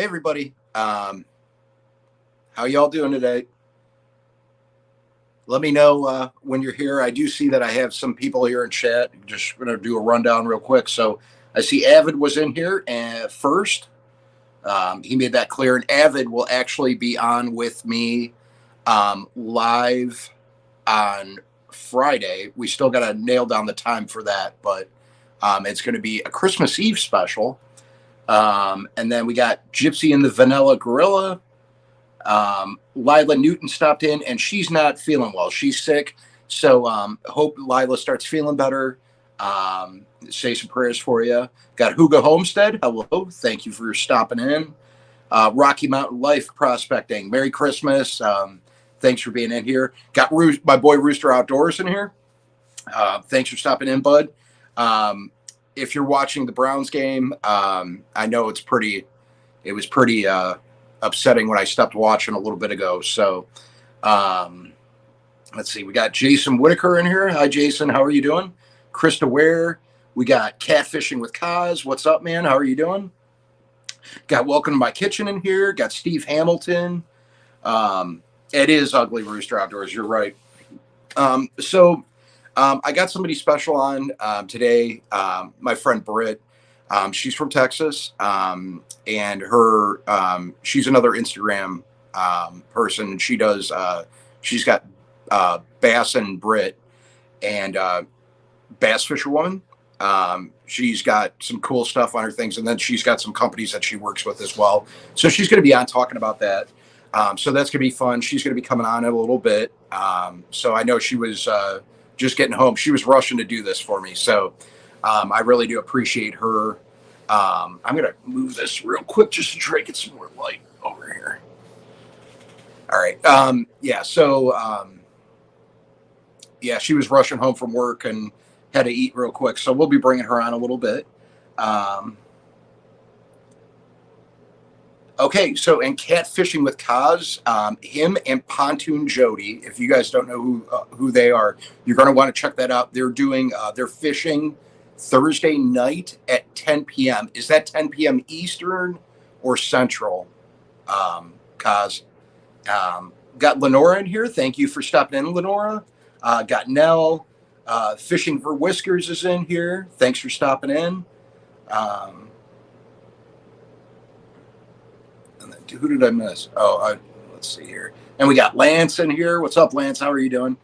Hey everybody, how y'all doing today? Let me know when you're here. I do see that I have some people here in chat. Just going to do a rundown real quick. So I see Avid was in here and first. He made that clear, and Avid will actually be on with me live on Friday. We still got to nail down the time for that, but it's going to be a Christmas Eve special. And then we got Gypsy and the Vanilla Gorilla. Lila Newton stopped in, and she's not feeling well. She's sick. So hope Lila starts feeling better. Say some prayers for you. Got Hugo Homestead. Hello. Thank you for stopping in. Rocky Mountain Life Prospecting. Merry Christmas. Thanks for being in here. Got my boy Rooster Outdoors in here. Thanks for stopping in, bud. If you're watching the Browns game, I know it was pretty upsetting when I stopped watching a little bit ago. So let's see. We got Jason Whitaker in here. Hi, Jason. How are you doing? Krista Ware. We got Catfishing with Kaz. What's up, man? How are you doing? Got Welcome to My Kitchen in here. Got Steve Hamilton. It is Ugly Rooster Outdoors. You're right. So I got somebody special on today. My friend Britt. She's from Texas, and she's another Instagram person. And she's got Bass and Britt and Bass Fisher Woman. She's got some cool stuff on her things, and then she's got some companies that she works with as well. So she's going to be on talking about that. So that's going to be fun. She's going to be coming on in a little bit. So I know she was just getting home. She was rushing to do this for me. So I really do appreciate her. I'm going to move this real quick just to try to get some more light over here. All right. Yeah. So, yeah, she was rushing home from work and had to eat real quick. So we'll be bringing her on a little bit. Okay. So, and Catfishing with Kaz, him and Pontoon Jody, if you guys don't know who they are, you're going to want to check that out. They're doing, they're fishing Thursday night at 10 p.m. Is that 10 p.m. Eastern or Central? Kaz. Got Lenora in here. Thank you for stopping in, Lenora. Got Nell. Fishing for Whiskers is in here. Thanks for stopping in. And then, who did I miss? Let's see here. And we got Lance in here. What's up, Lance? How are you doing?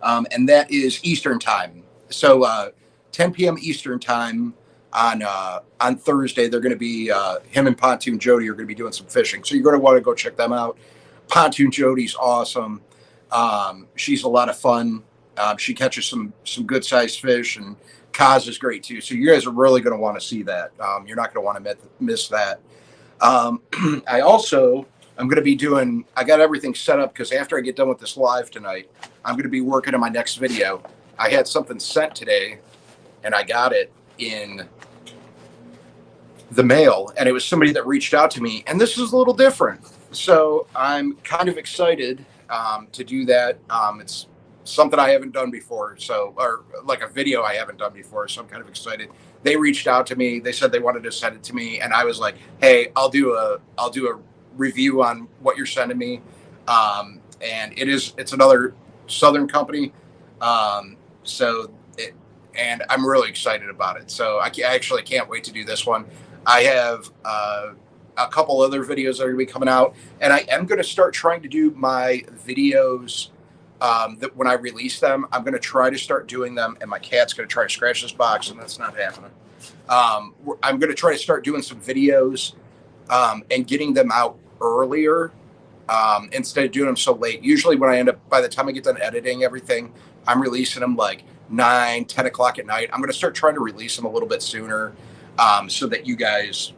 And that is Eastern time. So 10 p.m. Eastern time on Thursday. They're going to be him and Pontoon Jody are going to be doing some fishing. So you're going to want to go check them out. Pontoon Jody's awesome. She's a lot of fun. She catches some good sized fish, and Kaz is great too. So you guys are really going to want to see that. You're not going to want to miss that. I'm going to be doing, I got everything set up because after I get done with this live tonight, I'm going to be working on my next video. I had something sent today and I got it in the mail, and it was somebody that reached out to me, and this is a little different. So I'm kind of excited to do that. It's something I haven't done before, or like a video I haven't done before. So I'm kind of excited. They reached out to me. They said they wanted to send it to me, and I was like, "Hey, I'll do a review on what you're sending me." And it's another Southern company. And I'm really excited about it. So I actually can't wait to do this one. I have a couple other videos that are going to be coming out, and I am going to start trying to do my videos that when I release them, I'm going to try to start doing them, and my cat's going to try to scratch this box, and that's not happening. I'm going to try to start doing some videos and getting them out earlier instead of doing them so late. Usually by the time I get done editing everything, I'm releasing them like 9, 10 o'clock at night. I'm going to start trying to release them a little bit sooner so that you guys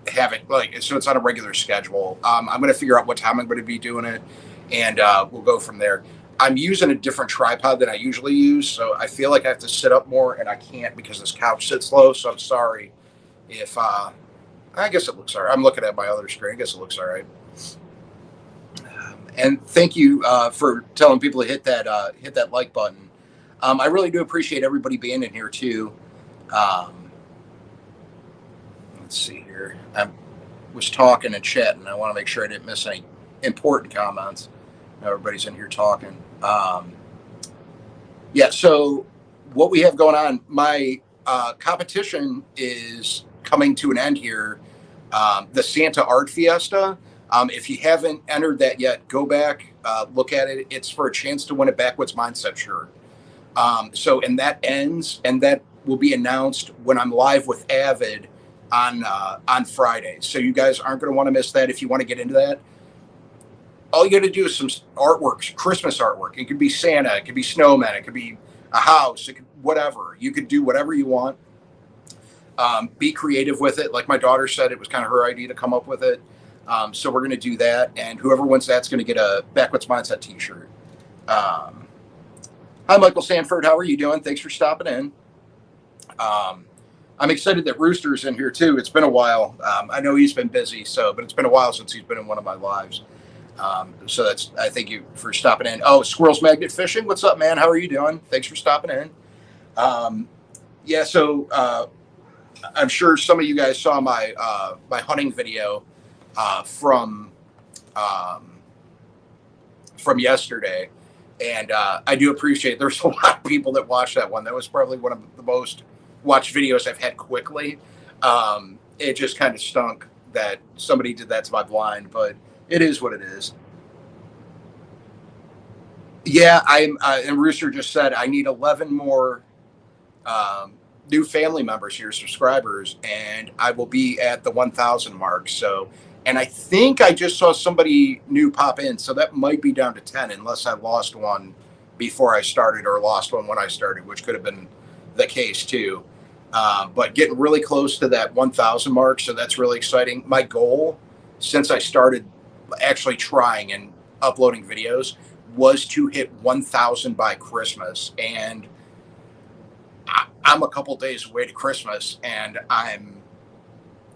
have it, so it's on a regular schedule. I'm going to figure out what time I'm going to be doing it, and we'll go from there. I'm using a different tripod than I usually use, so I feel like I have to sit up more, and I can't because this couch sits low, so I'm sorry if I guess it looks all right. I'm looking at my other screen. I guess it looks all right. And thank you for telling people to hit that like button. I really do appreciate everybody being in here too. Let's see here. was talking and chatting. I want to make sure I didn't miss any important comments. Everybody's in here talking. Yeah, so what we have going on, my competition is coming to an end here. The Santa Art Fiesta. If you haven't entered that yet, go back, look at it. It's for a chance to win a Backwoods Mindset shirt. And that ends, and that will be announced when I'm live with Avid on Friday. So you guys aren't going to want to miss that if you want to get into that. All you got to do is some artwork, Christmas artwork. It could be Santa, it could be snowmen, it could be a house, it could, whatever. You could do whatever you want. Be creative with it. Like my daughter said, it was kind of her idea to come up with it. So we're going to do that. And whoever wins that's going to get a Backwoods Mindset t-shirt. Hi, Michael Sanford. How are you doing? Thanks for stopping in. I'm excited that Rooster's in here too. It's been a while. I know he's been busy, but it's been a while since he's been in one of my lives. So I thank you for stopping in. Oh, Squirrels Magnet Fishing. What's up, man? How are you doing? Thanks for stopping in. So I'm sure some of you guys saw my hunting video from yesterday, and I do appreciate there's a lot of people that watched that one. That was probably one of the most watched videos I've had quickly. It just kind of stunk that somebody did that to my blind, but it is what it is. Yeah, and Rooster just said I need 11 more new family members here, subscribers, and I will be at the 1,000 mark. So, and I think I just saw somebody new pop in, so that might be down to 10, unless I lost one before I started or lost one when I started, which could have been the case too. But getting really close to that 1,000 mark, so that's really exciting. My goal, since I started actually trying and uploading videos, was to hit 1,000 by Christmas, and I'm a couple days away to Christmas, and I'm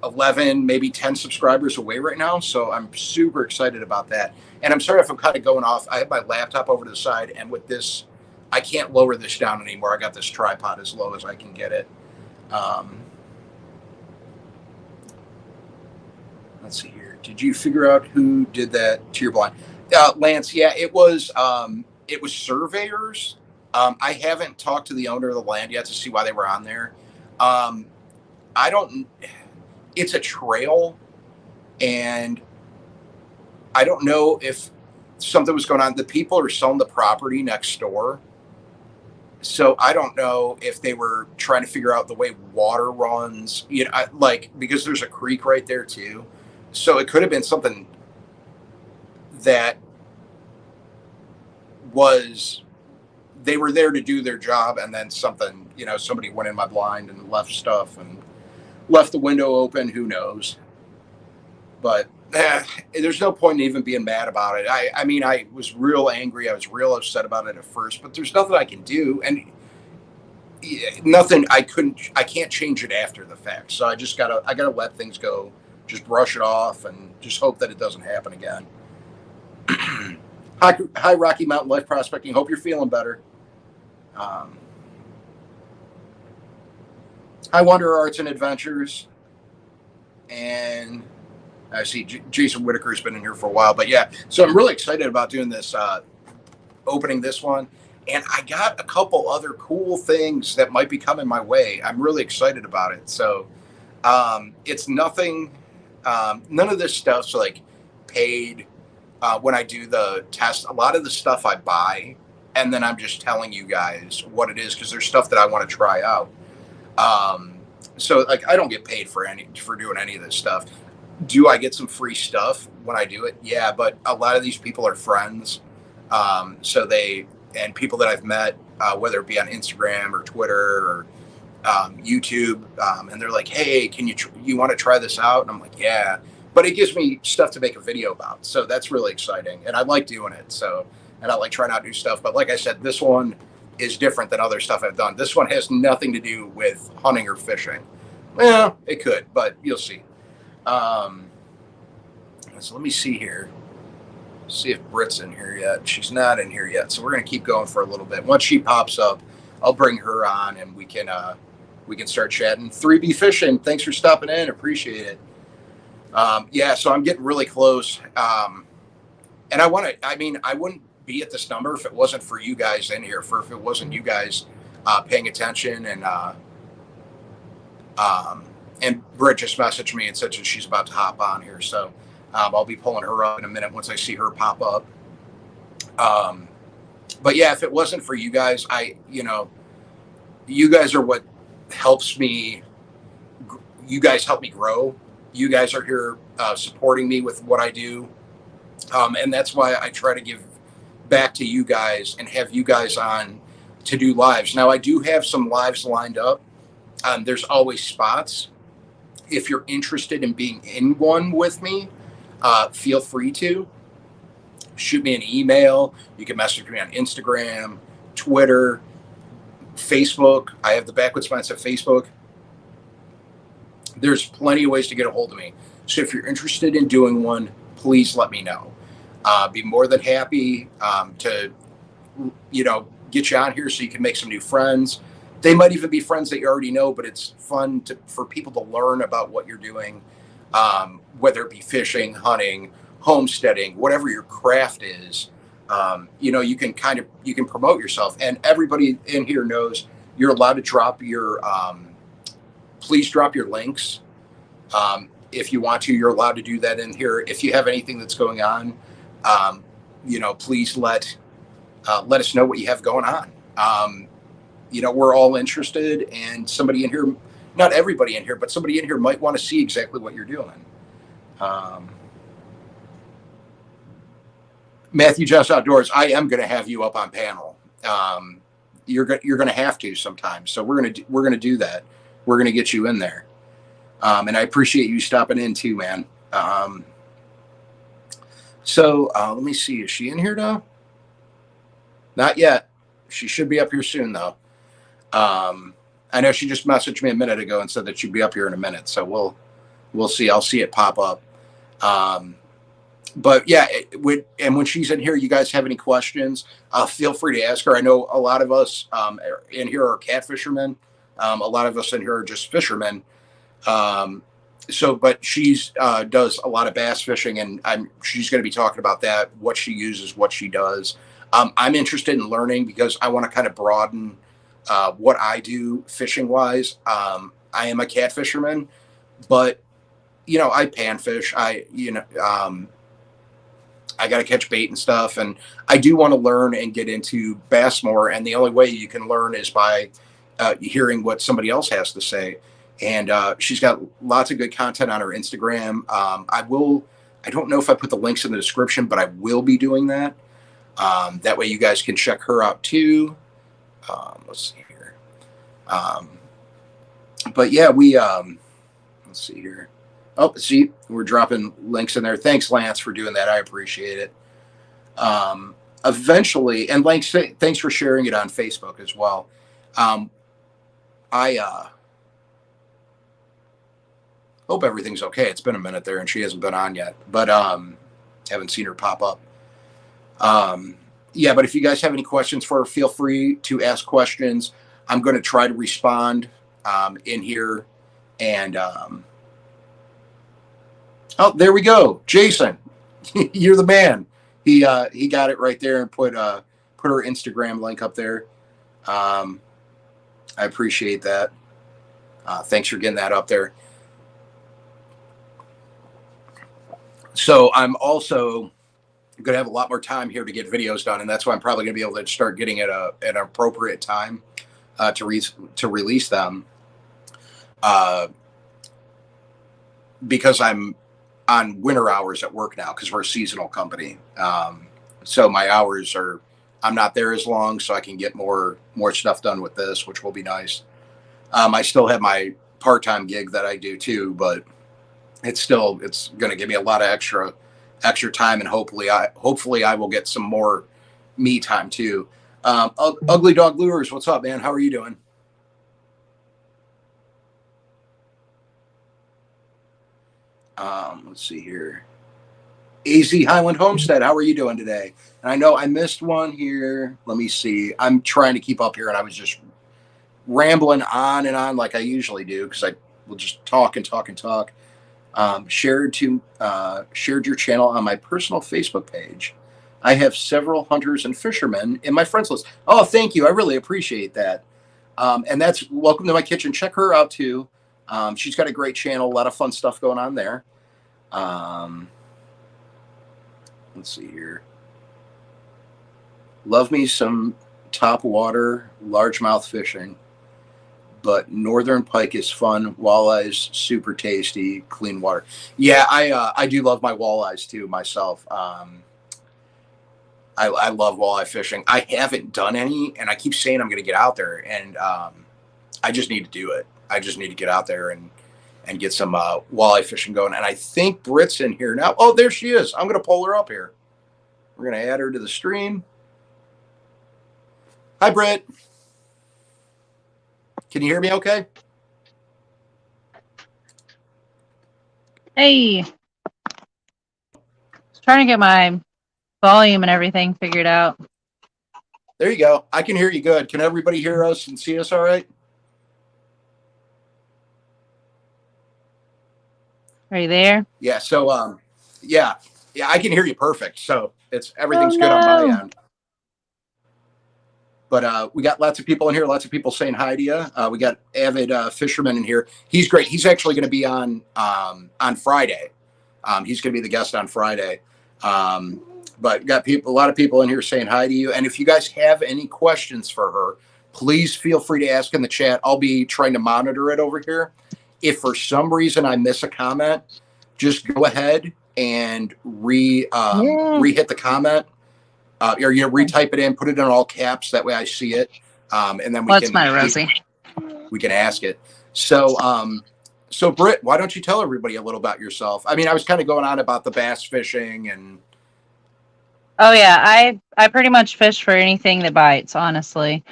11, maybe 10 subscribers away right now. So I'm super excited about that. And I'm sorry if I'm kind of going off. I have my laptop over to the side, and with this, I can't lower this down anymore. I got this tripod as low as I can get it. Let's see here. Did you figure out who did that to your blind? Lance, yeah, it was surveyors. I haven't talked to the owner of the land yet to see why they were on there. It's a trail, and I don't know if something was going on. The people are selling the property next door. So I don't know if they were trying to figure out the way water runs, because there's a creek right there too. So it could have been something that they were there to do their job, and then something, somebody went in my blind and left stuff and left the window open. Who knows? But there's no point in even being mad about it. I mean, I was real angry. I was real upset about it at first, but there's nothing I can do, and nothing I can't change it after the fact. So I gotta let things go, just brush it off, and just hope that it doesn't happen again. Hi, Rocky Mountain Life Prospecting. Hope you're feeling better. Hi, Wonder Arts and Adventures. And I see Jason Whitaker's been in here for a while. But yeah, so I'm really excited about doing this, opening this one. And I got a couple other cool things that might be coming my way. I'm really excited about it. So it's nothing, none of this stuff's like paid. When I do the test, a lot of the stuff I buy, and then I'm just telling you guys what it is, because there's stuff that I want to try out. So like, I don't get paid for doing any of this stuff. Do I get some free stuff when I do it? Yeah, but a lot of these people are friends. And people that I've met, whether it be on Instagram or Twitter or YouTube, and they're like, hey, can you want to try this out? And I'm like, yeah. But it gives me stuff to make a video about. So that's really exciting. And I like doing it. And I like trying out new stuff. But like I said, this one is different than other stuff I've done. This one has nothing to do with hunting or fishing. Yeah, it could, but you'll see. So let me see here. See if Britt's in here yet. She's not in here yet. So we're going to keep going for a little bit. Once she pops up, I'll bring her on, and we can start chatting. 3B Fishing, thanks for stopping in. Appreciate it. Yeah, so I'm getting really close. And I mean, I wouldn't be at this number if it wasn't for you guys in here, if it wasn't you guys paying attention. Um, and Britt just messaged me and said that she's about to hop on here. So I'll be pulling her up in a minute once I see her pop up. But yeah, if it wasn't for you guys, you guys are what helps me. You guys help me grow. You guys are here supporting me with what I do. And that's why I try to give back to you guys and have you guys on to do lives. Now, I do have some lives lined up. There's always spots. If you're interested in being in one with me, feel free to shoot me an email. You can message me on Instagram, Twitter, Facebook. I have the Backwoods Mindset Facebook. There's plenty of ways to get a hold of me. So if you're interested in doing one, please let me know. Be more than happy to, get you on here so you can make some new friends. They might even be friends that you already know, but it's fun for people to learn about what you're doing, whether it be fishing, hunting, homesteading, whatever your craft is. You can promote yourself, and everybody in here knows you're allowed to drop your, please drop your links. If you want to, you're allowed to do that in here. If you have anything that's going on, please let us know what you have going on. We're all interested, and somebody in here, not everybody in here, but somebody in here might want to see exactly what you're doing. Matthew Just Outdoors, I am going to have you up on panel. You're going to have to sometimes. So we're going to do that. We're going to get you in there. And I appreciate you stopping in too, man. So let me see. Is she in here now? Not yet. She should be up here soon, though. I know she just messaged me a minute ago and said that she'd be up here in a minute. So we'll see. I'll see it pop up. But yeah, and when she's in here, you guys have any questions, feel free to ask her. I know a lot of us in here are cat fishermen. A lot of us in here are just fishermen. But she's does a lot of bass fishing, and she's going to be talking about that, what she uses, what she does. I'm interested in learning because I want to kind of broaden what I do fishing wise. I am a cat fisherman, but I panfish. I got to catch bait and stuff, and I do want to learn and get into bass more. And the only way you can learn is by hearing what somebody else has to say. And she's got lots of good content on her Instagram. I don't know if I put the links in the description, but I will be doing that. That way you guys can check her out too. Let's see here. But yeah, let's see here. Oh, see, we're dropping links in there. Thanks, Lance, for doing that. I appreciate it. Eventually, and Lance, thanks for sharing it on Facebook as well. I hope everything's okay. It's been a minute there, and she hasn't been on yet, but haven't seen her pop up. Yeah, but if you guys have any questions for her, feel free to ask questions. I'm going to try to respond in here, and oh, there we go. Jason, you're the man. He got it right there and put her Instagram link up there. I appreciate that. Thanks for getting that up there. So I'm also going to have a lot more time here to get videos done, and that's why I'm probably going to be able to start getting at an appropriate time to release them. Because I'm on winter hours at work now because we're a seasonal company. So my hours I'm not there as long, so I can get more stuff done with this, which will be nice. I still have my part-time gig that I do too, but it's going to give me a lot of extra time, and hopefully I will get some more me time too. Ugly Dog Lures, what's up, man? How are you doing? Let's see here. AZ Highland Homestead, how are you doing today? And I know I missed one here. Let me see. I'm trying to keep up here, and I was just rambling on and on like I usually do because I will just talk and talk and talk. Shared your channel on my personal Facebook page. I have several hunters and fishermen in my friends list. Oh, thank you. I really appreciate that. And that's welcome to my kitchen. Check her out too. She's got a great channel, a lot of fun stuff going on there. Let's see here. Love me some top water, largemouth fishing, but northern pike is fun. Walleyes, super tasty, clean water. Yeah, I do love my walleyes too myself. I love walleye fishing. I haven't done any, and I keep saying I'm going to get out there, and I just need to do it. I just need to get out there and get some walleye fishing going. And I think Britt's in here now. Oh, there she is. I'm going to pull her up here. We're going to add her to the stream. Hi, Britt. Can you hear me okay? Hey. Just trying to get my volume and everything figured out. There you go. I can hear you good. Can everybody hear us and see us all right? Are you there? Yeah. So, yeah, I can hear you perfect. So everything's good on my end. But we got lots of people in here, lots of people saying hi to you. We got avid fisherman in here. He's great. He's actually going to be on Friday. He's going to be the guest on Friday. But got a lot of people in here saying hi to you. And if you guys have any questions for her, please feel free to ask in the chat. I'll be trying to monitor it over here. If for some reason I miss a comment, just go ahead and rehit the comment. Or retype it in, put it in all caps. That way I see it, and then we can ask it. So Britt, why don't you tell everybody a little about yourself? I mean, I was kind of going on about the bass fishing and. Oh yeah, I pretty much fish for anything that bites. Honestly,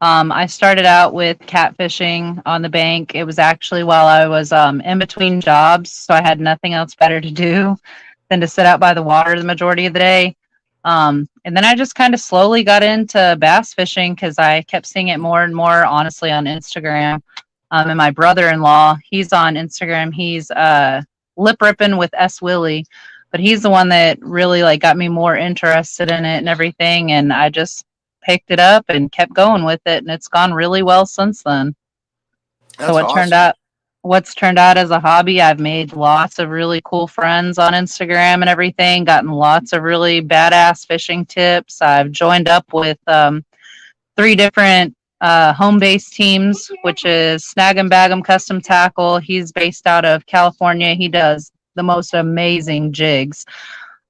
I started out with catfishing on the bank. It was actually while I was in between jobs, so I had nothing else better to do than to sit out by the water the majority of the day. And then I just kind of slowly got into bass fishing because I kept seeing it more and more, honestly, on Instagram. And my brother-in-law, he's on Instagram. He's Lip Rippin' with S. Willie, but he's the one that really got me more interested in it and everything. And I just picked it up and kept going with it, and it's gone really well since then. That's so awesome. What's turned out as a hobby, I've made lots of really cool friends on Instagram and everything, gotten lots of really badass fishing tips. I've joined up with 3 different home-based teams, which is Snag 'em Bag 'em Custom Tackle. He's based out of California. He does the most amazing jigs.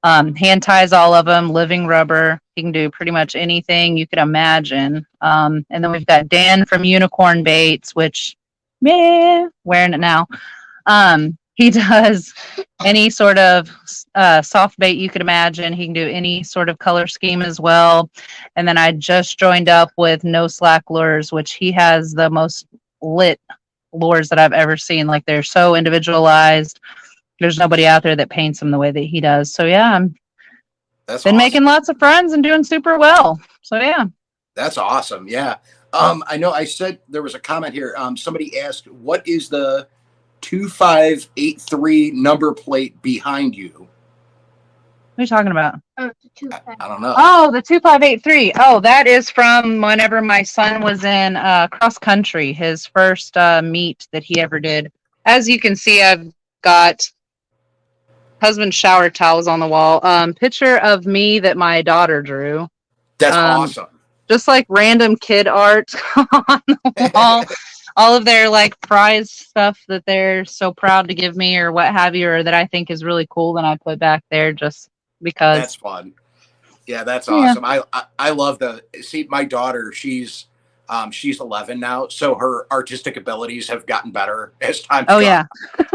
Hand ties all of them, living rubber. He can do pretty much anything you could imagine. And then we've got Dan from Unicorn Baits, which... wearing it now. He does any sort of soft bait you could imagine. He can do any sort of color scheme as well. And then I just joined up with No Slack Lures, which he has the most lit lures that I've ever seen. They're so individualized. There's nobody out there that paints them the way that he does. So yeah, That's been awesome. Making lots of friends and doing super well. So yeah. That's awesome. Yeah. I know I said there was a comment here. Somebody asked, what is the 2583 number plate behind you? What are you talking about? I don't know. Oh, the 2583. Oh, that is from whenever my son was in cross country, his first meet that he ever did. As you can see, I've got husband's shower towels on the wall. Picture of me that my daughter drew. That's awesome. Just random kid art on the wall. All of their prize stuff that they're so proud to give me or what have you, or that I think is really cool, and I put back there just because. That's fun. Yeah, that's awesome. I love my daughter, she's 11 now, so her artistic abilities have gotten better as time goes on. Yeah.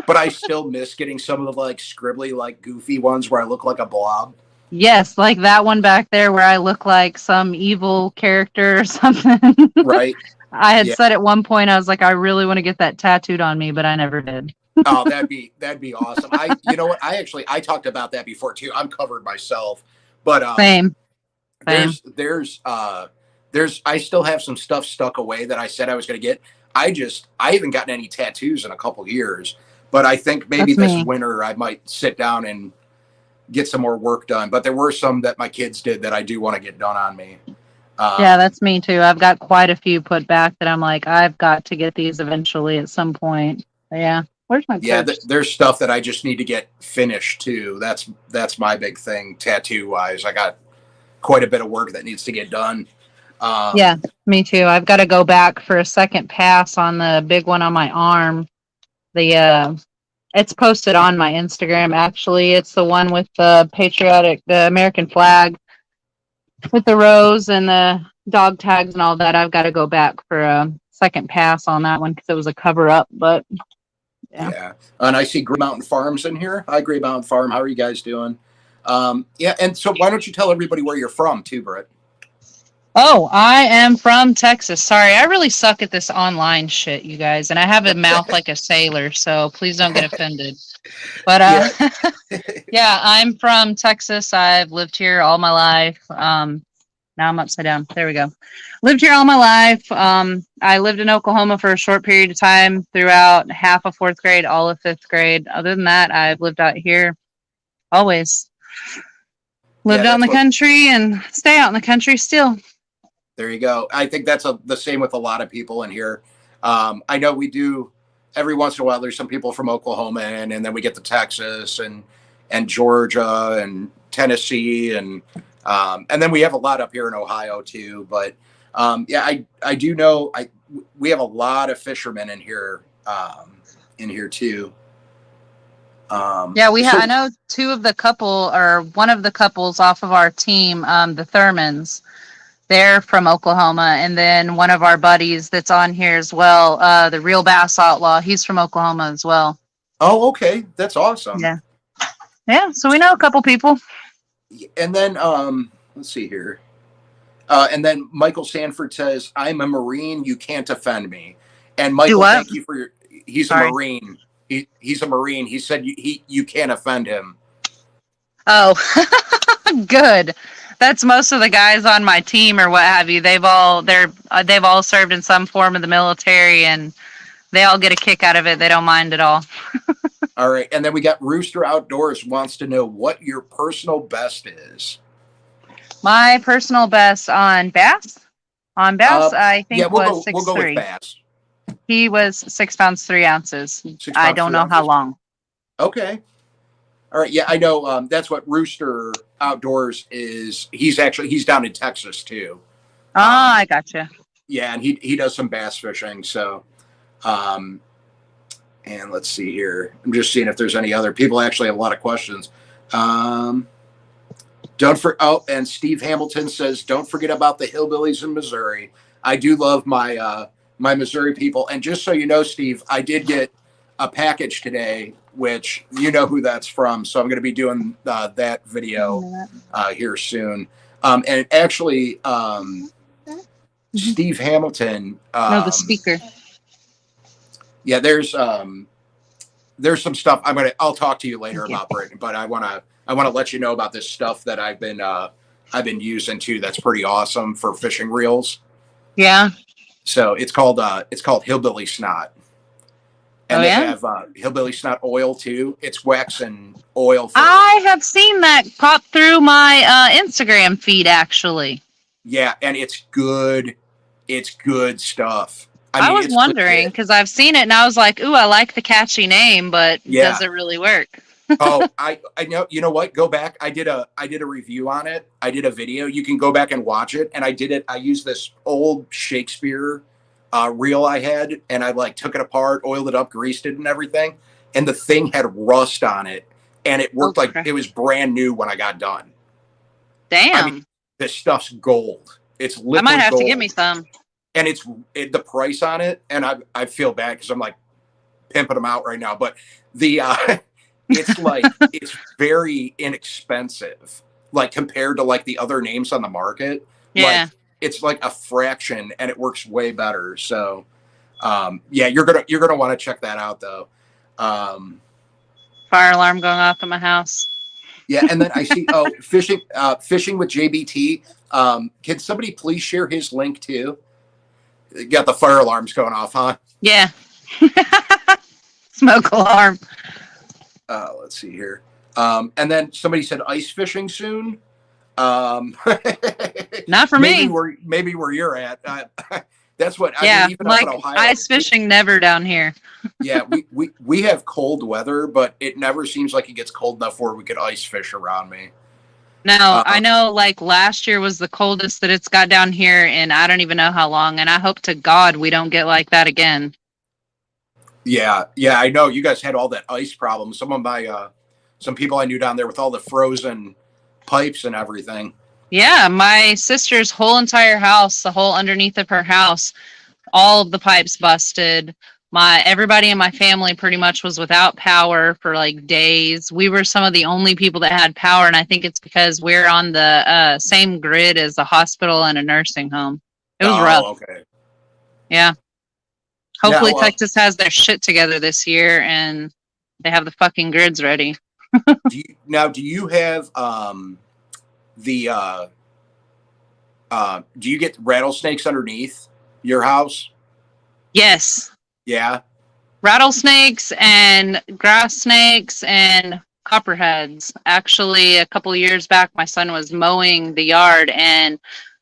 But I still miss getting some of the scribbly, goofy ones where I look like a blob. Yes, like that one back there where I look like some evil character or something. Right. I had said at one point, I was like, I really want to get that tattooed on me, but I never did. Oh, that'd be awesome. You know what? I talked about that before too. I'm covered myself, but Same. There's I still have some stuff stuck away that I said I was going to get. I haven't gotten any tattoos in a couple years, But I think maybe That's this me. winter I might sit down and get some more work done. But there were some that my kids did that I do want to get done on me. Yeah, that's me too. I've got quite a few put back that I'm like, I've got to get these eventually at some point. But yeah. Where's my Yeah, purse? there's stuff that I just need to get finished too. That's my big thing, tattoo wise. I got quite a bit of work that needs to get done. Yeah, me too. I've got to go back for a second pass on the big one on my arm. It's posted on my Instagram actually. It's the one with the American flag with the rose and the dog tags and all that. I've got to go back for a second pass on that one because it was a cover up. But yeah. Yeah. And I see Gray Mountain Farms in here. Hi, Gray Mountain Farm. How are you guys doing? Yeah. And so why don't you tell everybody where you're from too, Britt? Oh, I am from Texas. Sorry, I really suck at this online shit, you guys, and I have a mouth like a sailor, so please don't get offended. But yeah, I'm from Texas. I've lived here all my life. Now I'm upside down. There we go. Lived here all my life. I lived in Oklahoma for a short period of time throughout half of fourth grade, all of fifth grade. Other than that, I've lived out here always. Lived out in the country and stay out in the country still. There you go. I think that's the same with a lot of people in here. I know we do every once in a while. There's some people from Oklahoma and then we get to Texas and Georgia and Tennessee and then we have a lot up here in Ohio too. But yeah, I do know we have a lot of fishermen in here too. Yeah, I know two of the couple or one of the couples off of our team, the Thurmans. They're from Oklahoma, and then one of our buddies that's on here as well, the Real Bass Outlaw. He's from Oklahoma as well. Oh, okay, that's awesome. Yeah. So we know a couple people. And then let's see here. And then Michael Sanford says, "I'm a Marine. You can't offend me." And Michael, thank you for your. He's a Marine. He's a Marine. He said you can't offend him. Oh, good. That's most of the guys on my team or what have you. They've all served in some form of the military, and they all get a kick out of it. They don't mind at all. All right, and then we got Rooster Outdoors wants to know what your personal best is. My personal best on bass. I think was 6'3". We'll go with bass. He was 6 pounds 3 ounces. I don't know how long. Okay. All right. Yeah, I know. That's what Rooster Outdoors is. He's down in Texas too. I gotcha. Yeah, and he does some bass fishing. So, and let's see here. I'm just seeing if there's any other people. Actually have a lot of questions. And Steve Hamilton says, don't forget about the hillbillies in Missouri. I do love my my Missouri people. And just so you know, Steve, I did get a package today, which you know who that's from. So I'm going to be doing that video here soon. And actually, Steve Hamilton. No, the speaker. Yeah, there's some stuff I'll talk to you later about, Britt, but I want to let you know about this stuff that I've been using too. That's pretty awesome for fishing reels. Yeah. So it's called Hillbilly Snot. And they have Hillbilly Snot oil too. It's wax and oil. I have seen that pop through my Instagram feed actually. Yeah, and it's good. It's good stuff. I was wondering because I've seen it and I was like, "Ooh, I like the catchy name, but does it really work?" Oh, I know. You know what? Go back. I did a review on it. I did a video. You can go back and watch it. And I did it. I used this old Shakespeare reel I had, and I took it apart, oiled it up, greased it, and everything. And the thing had rust on it, and it worked like it was brand new when I got done. Damn. I mean, this stuff's gold. It's liquid. I might have gold. to give me some. And the price on it, and I feel bad because I'm pimping them out right now, but the it's very inexpensive, compared to the other names on the market. Yeah. It's a fraction, and it works way better. So, yeah, you're gonna want to check that out though. Fire alarm going off in my house. Yeah, and then I see fishing with JBT. Can somebody please share his link too? You got the fire alarms going off, huh? Yeah. smoke alarm. Let's see here. And then somebody said ice fishing soon. Not for me. Maybe where you're at. That's what I Yeah, mean. Even like up in Ohio, ice fishing never down here. Yeah, we have cold weather, but it never seems like it gets cold enough where we could ice fish around me. No, I know like last year was the coldest that it's got down here and I don't even know how long, and I hope to God we don't get like that again. Yeah, I know you guys had all that ice problem. Some people I knew down there with all the frozen pipes and everything. Yeah, my sister's whole entire house, the whole underneath of her house, all of the pipes busted. Everybody in my family pretty much was without power for like days. We were some of the only people that had power, and I think it's because we're on the same grid as a hospital and a nursing home. It was rough. Okay. Yeah. Hopefully now, Texas has their shit together this year and they have the fucking grids ready. do you have do you get rattlesnakes underneath your house? Yes. Yeah. Rattlesnakes and grass snakes and copperheads. Actually, a couple of years back, my son was mowing the yard, and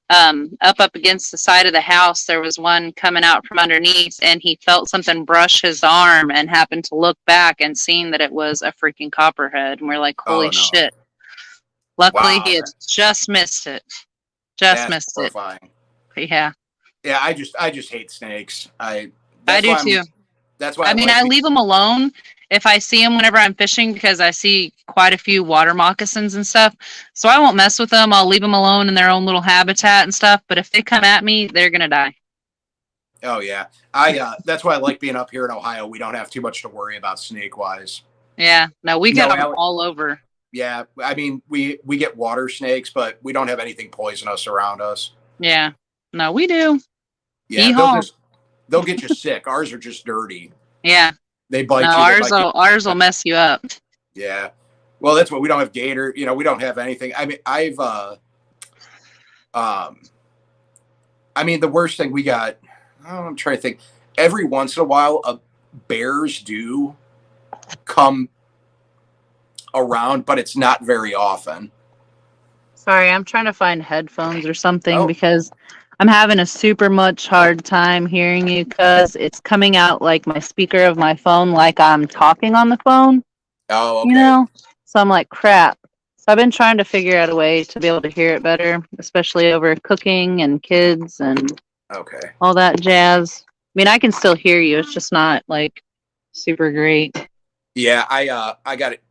up against the side of the house, there was one coming out from underneath, and he felt something brush his arm and happened to look back and seen that it was a freaking copperhead. And we're like, holy shit. Luckily, he had just missed it. Missed horrifying. It. Yeah. Yeah, I just hate snakes. I do too. That's why I leave them alone if I see them whenever I'm fishing, because I see quite a few water moccasins and stuff. So I won't mess with them. I'll leave them alone in their own little habitat and stuff. But if they come at me, they're going to die. Oh, yeah. That's why I like being up here in Ohio. We don't have too much to worry about snake-wise. Yeah. No, we get them all over. Yeah. I mean, we get water snakes, but we don't have anything poisonous around us. Yeah. No, we do. Yeah. They'll get you sick. Ours are just dirty. Yeah. They bite you. Ours will mess you up. Yeah. Well, that's what we don't have gator. We don't have anything. I mean, the worst thing we got, I'm trying to think. Every once in a while, bears do come around, but it's not very often. Sorry, I'm trying to find headphones or something because I'm having a super much hard time hearing you because it's coming out like my speaker of my phone, like I'm talking on the phone. Oh, okay. So I'm like, crap. So I've been trying to figure out a way to be able to hear it better, especially over cooking and kids and all that jazz. I mean, I can still hear you. It's just not like super great. Yeah, I got it.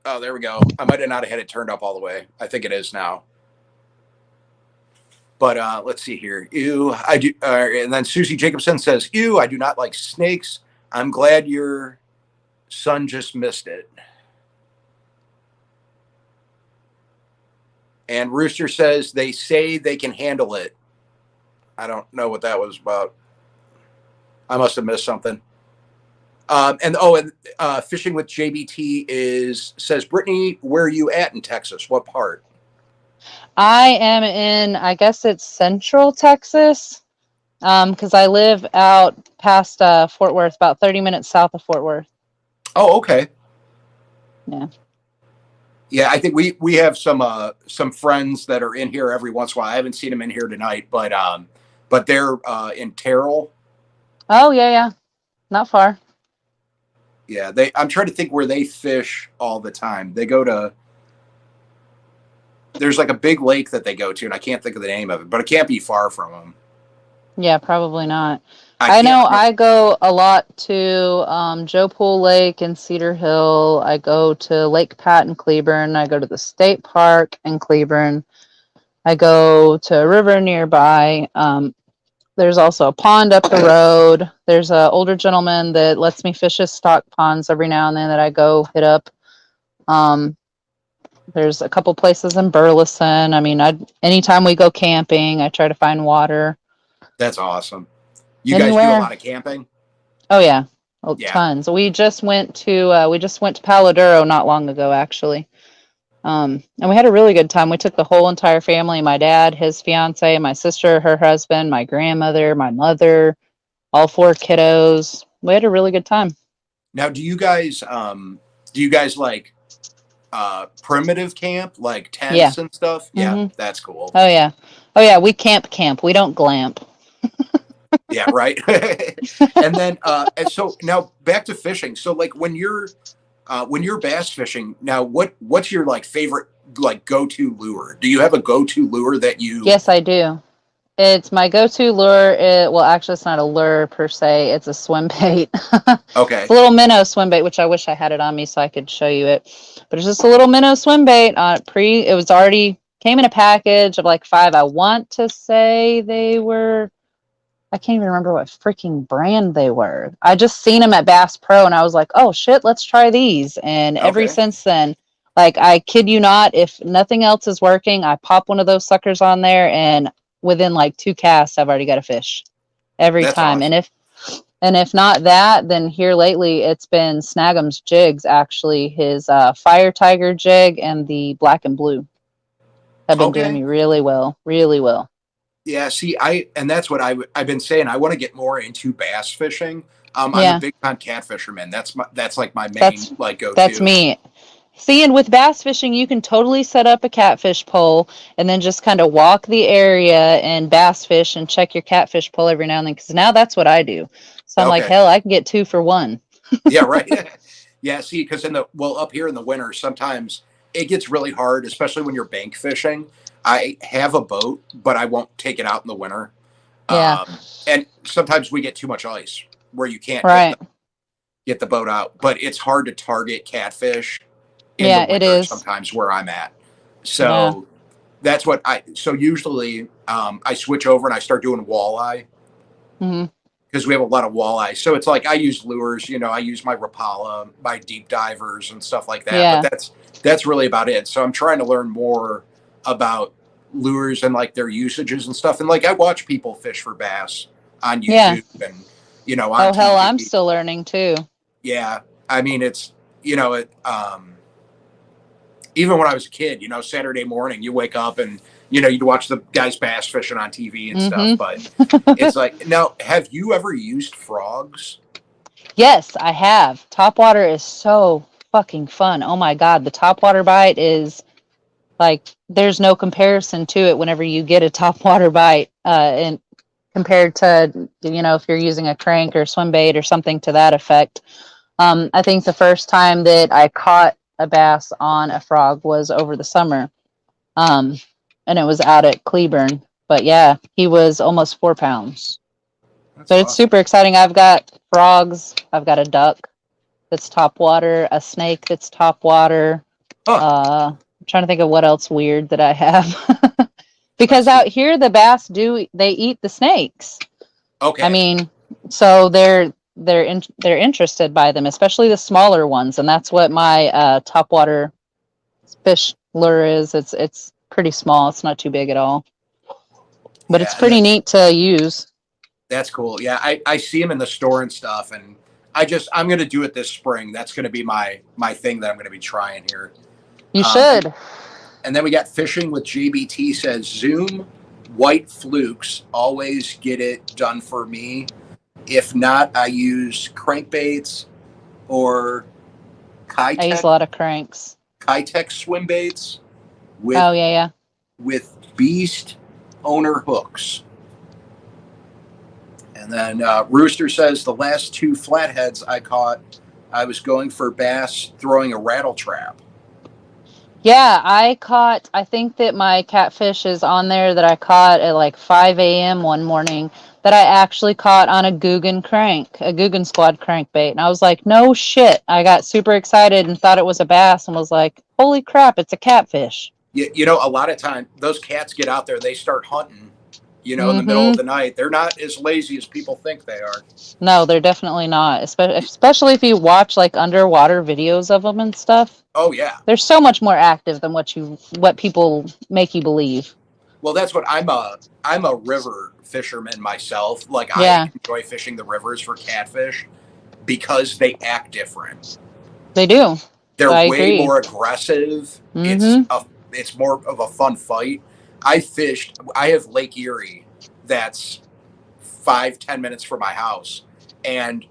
Oh, there we go. I might have not had it turned up all the way. I think it is now. But let's see here. Ew, I do. And then Susie Jacobson says, "Ew, I do not like snakes. I'm glad your son just missed it." And Rooster says they say they can handle it. I don't know what that was about. I must have missed something. And Fishing with JBT says, Brittany, where are you at in Texas? What part? I am in, I guess it's Central Texas, because I live out past Fort Worth, about 30 minutes south of Fort Worth. Oh, okay. Yeah. Yeah, I think we have some friends that are in here every once in a while. I haven't seen them in here tonight, but they're in Terrell. Oh, yeah. Not far. Yeah, I'm trying to think where they fish all the time. They go to, there's like a big lake that they go to, and I can't think of the name of it, but it can't be far from them. Yeah, probably not. I know I go a lot to Joe Pool Lake in Cedar Hill. I go to Lake Pat in Cleburne. I go to the state park in Cleburne. I go to a river nearby. There's also a pond up the road. There's an older gentleman that lets me fish his stock ponds every now and then that I go hit up. There's a couple places in Burleson. I mean, anytime we go camping, I try to find water. That's awesome. You guys do a lot of camping? Oh yeah. Tons. We just went to Palo Duro not long ago, actually. And we had a really good time. We took the whole entire family, my dad, his fiance, my sister, her husband, my grandmother, my mother, all 4 kiddos. We had a really good time. Now, do you guys like primitive camp, like Yeah. tents and stuff? Yeah, Hmm. that's cool. Oh yeah. Oh yeah. We camp. We don't glamp. Yeah, right. And then and so now back to fishing. So like when you're bass fishing, now what's your like favorite like go-to lure? Do you have a go-to lure that you Yes, I do. It's my go-to lure. Well, actually, it's not a lure per se. It's a swim bait. It's okay. a little minnow swim bait, which I wish I had it on me so I could show you it. But it's just a little minnow swim bait. It was already came in a package of like 5. I want to say they were. I can't even remember what freaking brand they were. I just seen them at Bass Pro, and I was like, "Oh shit, let's try these." And ever Okay. since then, like I kid you not, if nothing else is working, I pop one of those suckers on there, and within like 2 casts, I've already got a fish every That's time. awesome. And if not that, then here lately it's been Snagham's jigs. Actually, his Fire Tiger jig and the Black and Blue have been doing Okay. me really well, really well. Yeah, see, and that's what I've been saying. I want to get more into bass fishing. I'm a Yeah, big time cat fisherman. That's like my main that's like go that's to. me. See, and with bass fishing, you can totally set up a catfish pole and then just kind of walk the area and bass fish and check your catfish pole every now and then. Because now that's what I do. So I'm like, Okay. hell, I can get 2 for 1. Yeah, right. Yeah, see, because up here in the winter, sometimes it gets really hard, especially when you're bank fishing. I have a boat, but I won't take it out in the winter. Yeah, And sometimes we get too much ice where you can't get right. the boat out. But it's hard to target catfish in the Yeah, it winter is. sometimes where I'm at. Yeah. So that's what so usually I switch over and I start doing walleye Hmm. because we have a lot of walleye. So it's like I use lures, I use my Rapala, my deep divers and stuff like that. But Yeah. that's really about it. So I'm trying to learn more about lures and like their usages and stuff. And like I watch people fish for bass on Yeah. YouTube and on Oh, hell, I'm TV. still learning too. Yeah. I mean it's it even when I was a kid, Saturday morning you wake up and you'd watch the guys bass fishing on TV and stuff. Hmm. But it's like, now, have you ever used frogs? Yes, I have. Topwater is so fucking fun. Oh my God. The topwater bite is like, there's no comparison to it whenever you get a topwater bite. And compared to, if you're using a crank or swim bait or something to that effect. I think the first time that I caught a bass on a frog was over the summer. Um, and it was out at Cleburne. But yeah, he was almost 4 pounds. That's So it's awesome. super exciting. I've got frogs. I've got a duck that's top water, a snake that's top water. Huh. I'm trying to think of what else weird that I have. Because Let's out see. here the bass they eat the snakes. I Okay. mean, so they're interested by them, especially the smaller ones, and that's what my top water fish lure is. It's pretty small. It's not too big at all, but it's Yeah, and pretty neat to use. that's cool. Yeah, I see them in the store and stuff, and I'm gonna do it this spring. That's gonna be my thing that I'm gonna be trying here. You And should. then we got fishing with GBT says Zoom white flukes always get it done for me. If not, I use crankbaits or I use Kitech a lot of cranks. Kitech swim baits with Oh yeah, beast owner hooks. And then Rooster says the last 2 flatheads I caught, I was going for bass throwing a rattle trap. yeah. I think that my catfish is on there that I caught at like 5 a.m. one morning that I actually caught on a Guggen Squad crankbait. And I was like, no shit. I got super excited and thought it was a bass and was like, holy crap, it's a catfish. A lot of time those cats get out there, they start hunting, in the middle of Mm-hmm. the night. They're not as lazy as people think they are. No, they're definitely not. Especially if you watch like underwater videos of them and stuff. Oh yeah. They're so much more active than what people make you believe. Well, that's what I'm a river fisherman myself. Like I Yeah, enjoy fishing the rivers for catfish because they act different. they do. They're I way agree. more aggressive. Mm-hmm. It's more of a fun fight. I have Lake Erie that's 5-10 minutes from my house, and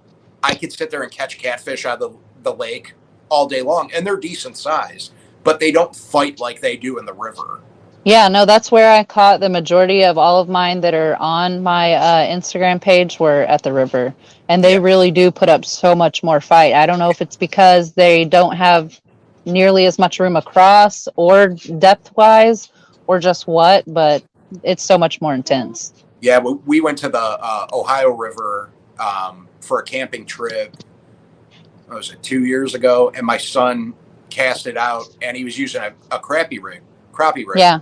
I could sit there and catch catfish out of the lake all day long, and they're decent size, but they don't fight like they do in the river. Yeah, no, that's where I caught the majority of all of mine that are on my Instagram page were at the river. And they Yeah. really do put up so much more fight. I don't know if it's because they don't have nearly as much room across or depth-wise or just what, but it's so much more intense. Yeah, we went to the Ohio River for a camping trip. What was it, 2 years ago? And my son cast it out, and he was using a crappie rig. Yeah.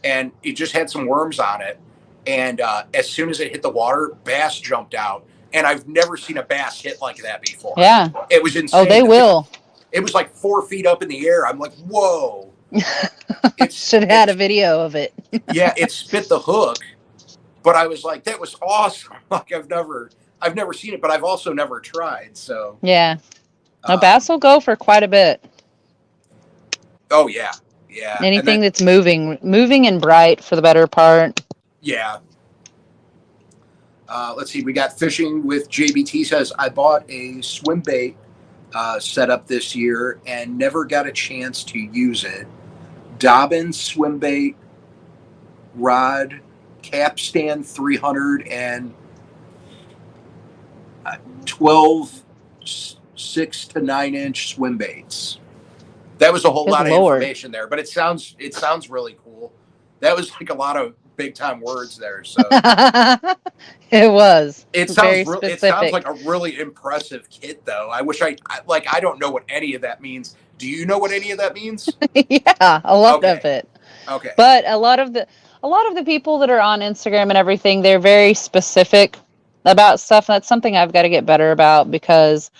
And it just had some worms on it. And as soon as it hit the water, bass jumped out. And I've never seen a bass hit like that before. Yeah. It was insane. Oh, they will. It was like 4 feet up in the air. I'm like, whoa. Should have had a video of it. Yeah, it spit the hook. But I was like, that was awesome. Like I've never seen it, but I've also never tried. So yeah. No, bass will go for quite a bit. Oh yeah. Yeah. Anything that's moving and bright for the better part. Yeah. Let's see. We got Fishing with JBT says, I bought a swim bait setup this year and never got a chance to use it. Dobbins swim bait rod, capstan 300 and 12 6 to 9 inch swim baits. That was a whole lot of information there, but it sounds really cool. That was like a lot of big time words there. So it was. It sounds like a really impressive kit, though. I wish I don't know what any of that means. Do you know what any of that means? Yeah, a lot of it. Okay. But a lot of the people that are on Instagram and everything, they're very specific about stuff. That's something I've got to get better about because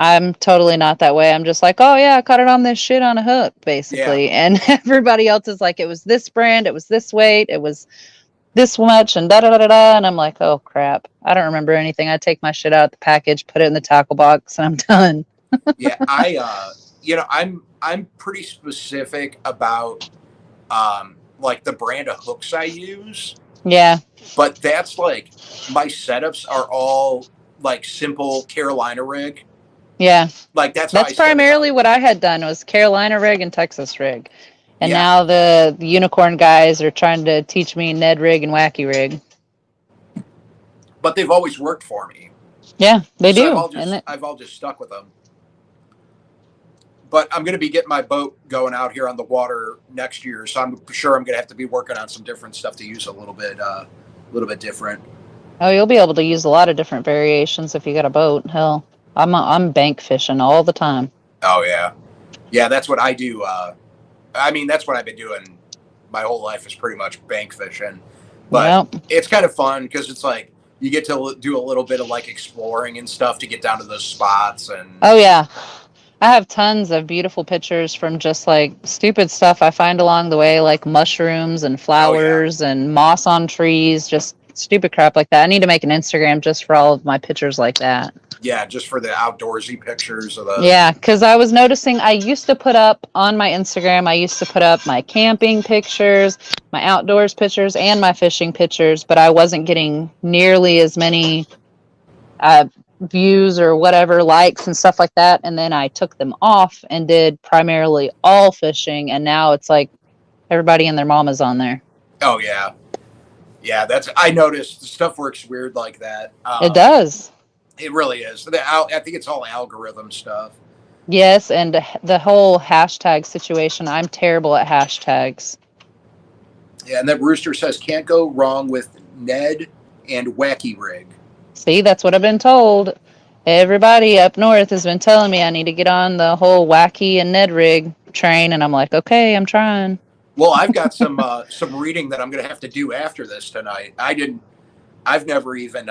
I'm totally not that way. I'm just like, oh yeah, I caught it on this shit on a hook, basically. Yeah. And everybody else is like, it was this brand, it was this weight, it was this much, and da da da da. And I'm like, oh crap, I don't remember anything. I take my shit out of the package, put it in the tackle box, and I'm done. Yeah, I'm pretty specific about like the brand of hooks I use. Yeah. But that's like my setups are all like simple Carolina rig. Yeah. Like that's primarily what I had done was Carolina rig and Texas rig. And now the unicorn guys are trying to teach me Ned rig and Wacky rig. But they've always worked for me. Yeah, they do. I've all just stuck with them. But I'm going to be getting my boat going out here on the water next year, so I'm sure I'm going to have to be working on some different stuff to use a little bit different. Oh, you'll be able to use a lot of different variations if you got a boat. Hell, I'm bank fishing all the time. Oh yeah, yeah. That's what I do. That's what I've been doing my whole life is pretty much bank fishing. But It's kind of fun because it's like you get to do a little bit of like exploring and stuff to get down to those spots. And oh yeah. I have tons of beautiful pictures from just like stupid stuff I find along the way, like mushrooms and flowers and moss on trees, just stupid crap like that. I need to make an Instagram just for all of my pictures like that. Yeah, just for the outdoorsy pictures of the. Yeah, because I was noticing I used to put up on my Instagram, my camping pictures, my outdoors pictures, and my fishing pictures, but I wasn't getting nearly as many views or whatever, likes and stuff like that. And then I took them off and did primarily all fishing. And now it's like everybody and their mama's on there. Oh yeah. Yeah. I noticed stuff works weird like that. It does. It really is. I think it's all algorithm stuff. Yes. And the whole hashtag situation. I'm terrible at hashtags. Yeah. And then Rooster says, can't go wrong with Ned and Wacky Rig. See, that's what I've been told. Everybody up north has been telling me I need to get on the whole Wacky and Ned rig train, and I'm like, okay, I'm trying. Well, I've got some reading that I'm going to have to do after this tonight. I've never even,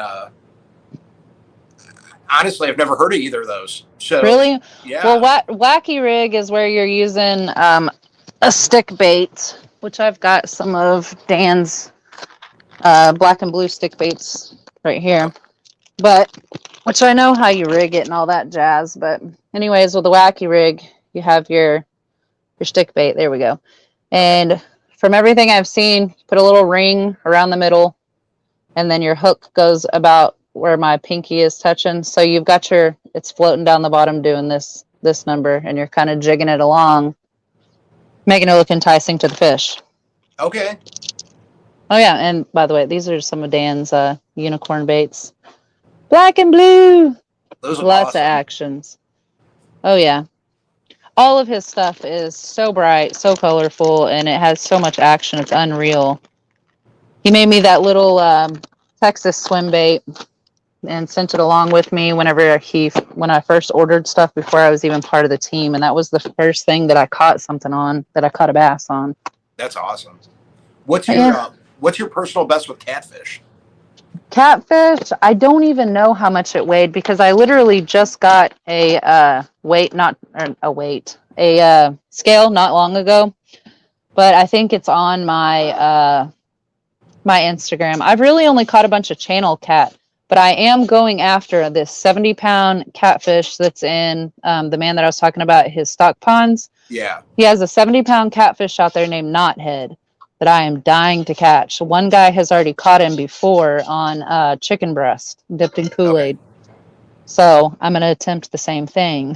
honestly, I've never heard of either of those. So really? Yeah. Well, Wacky rig is where you're using a stick bait, which I've got some of Dan's black and blue stick baits right here. But, which I know how you rig it and all that jazz. But anyways, with the Wacky rig, you have your stick bait. There we go. And from everything I've seen, put a little ring around the middle, and then your hook goes about where my pinky is touching. So you've got it's floating down the bottom doing this number, and you're kind of jigging it along, making it look enticing to the fish. Okay. Oh yeah, and by the way, these are some of Dan's unicorn baits. Black and blue. Those are Lots of awesome. actions. Oh yeah. All of his stuff is so bright, so colorful, and it has so much action. It's unreal. He made me that little Texas swim bait and sent it along with me when I first ordered stuff before I was even part of the team, and that was the first thing that I caught something on, that I caught a bass on. That's awesome. What's your personal best with catfish? Catfish, I don't even know how much it weighed because I literally just got a scale not long ago, but I think it's on my my Instagram. I've really only caught a bunch of channel cat, but I am going after this 70-pound catfish that's in the man that I was talking about, his stock ponds. Yeah. He has a 70-pound catfish out there named Knothead that I am dying to catch. One guy has already caught him before on chicken breast dipped in Kool-Aid. Okay. So I'm going to attempt the same thing.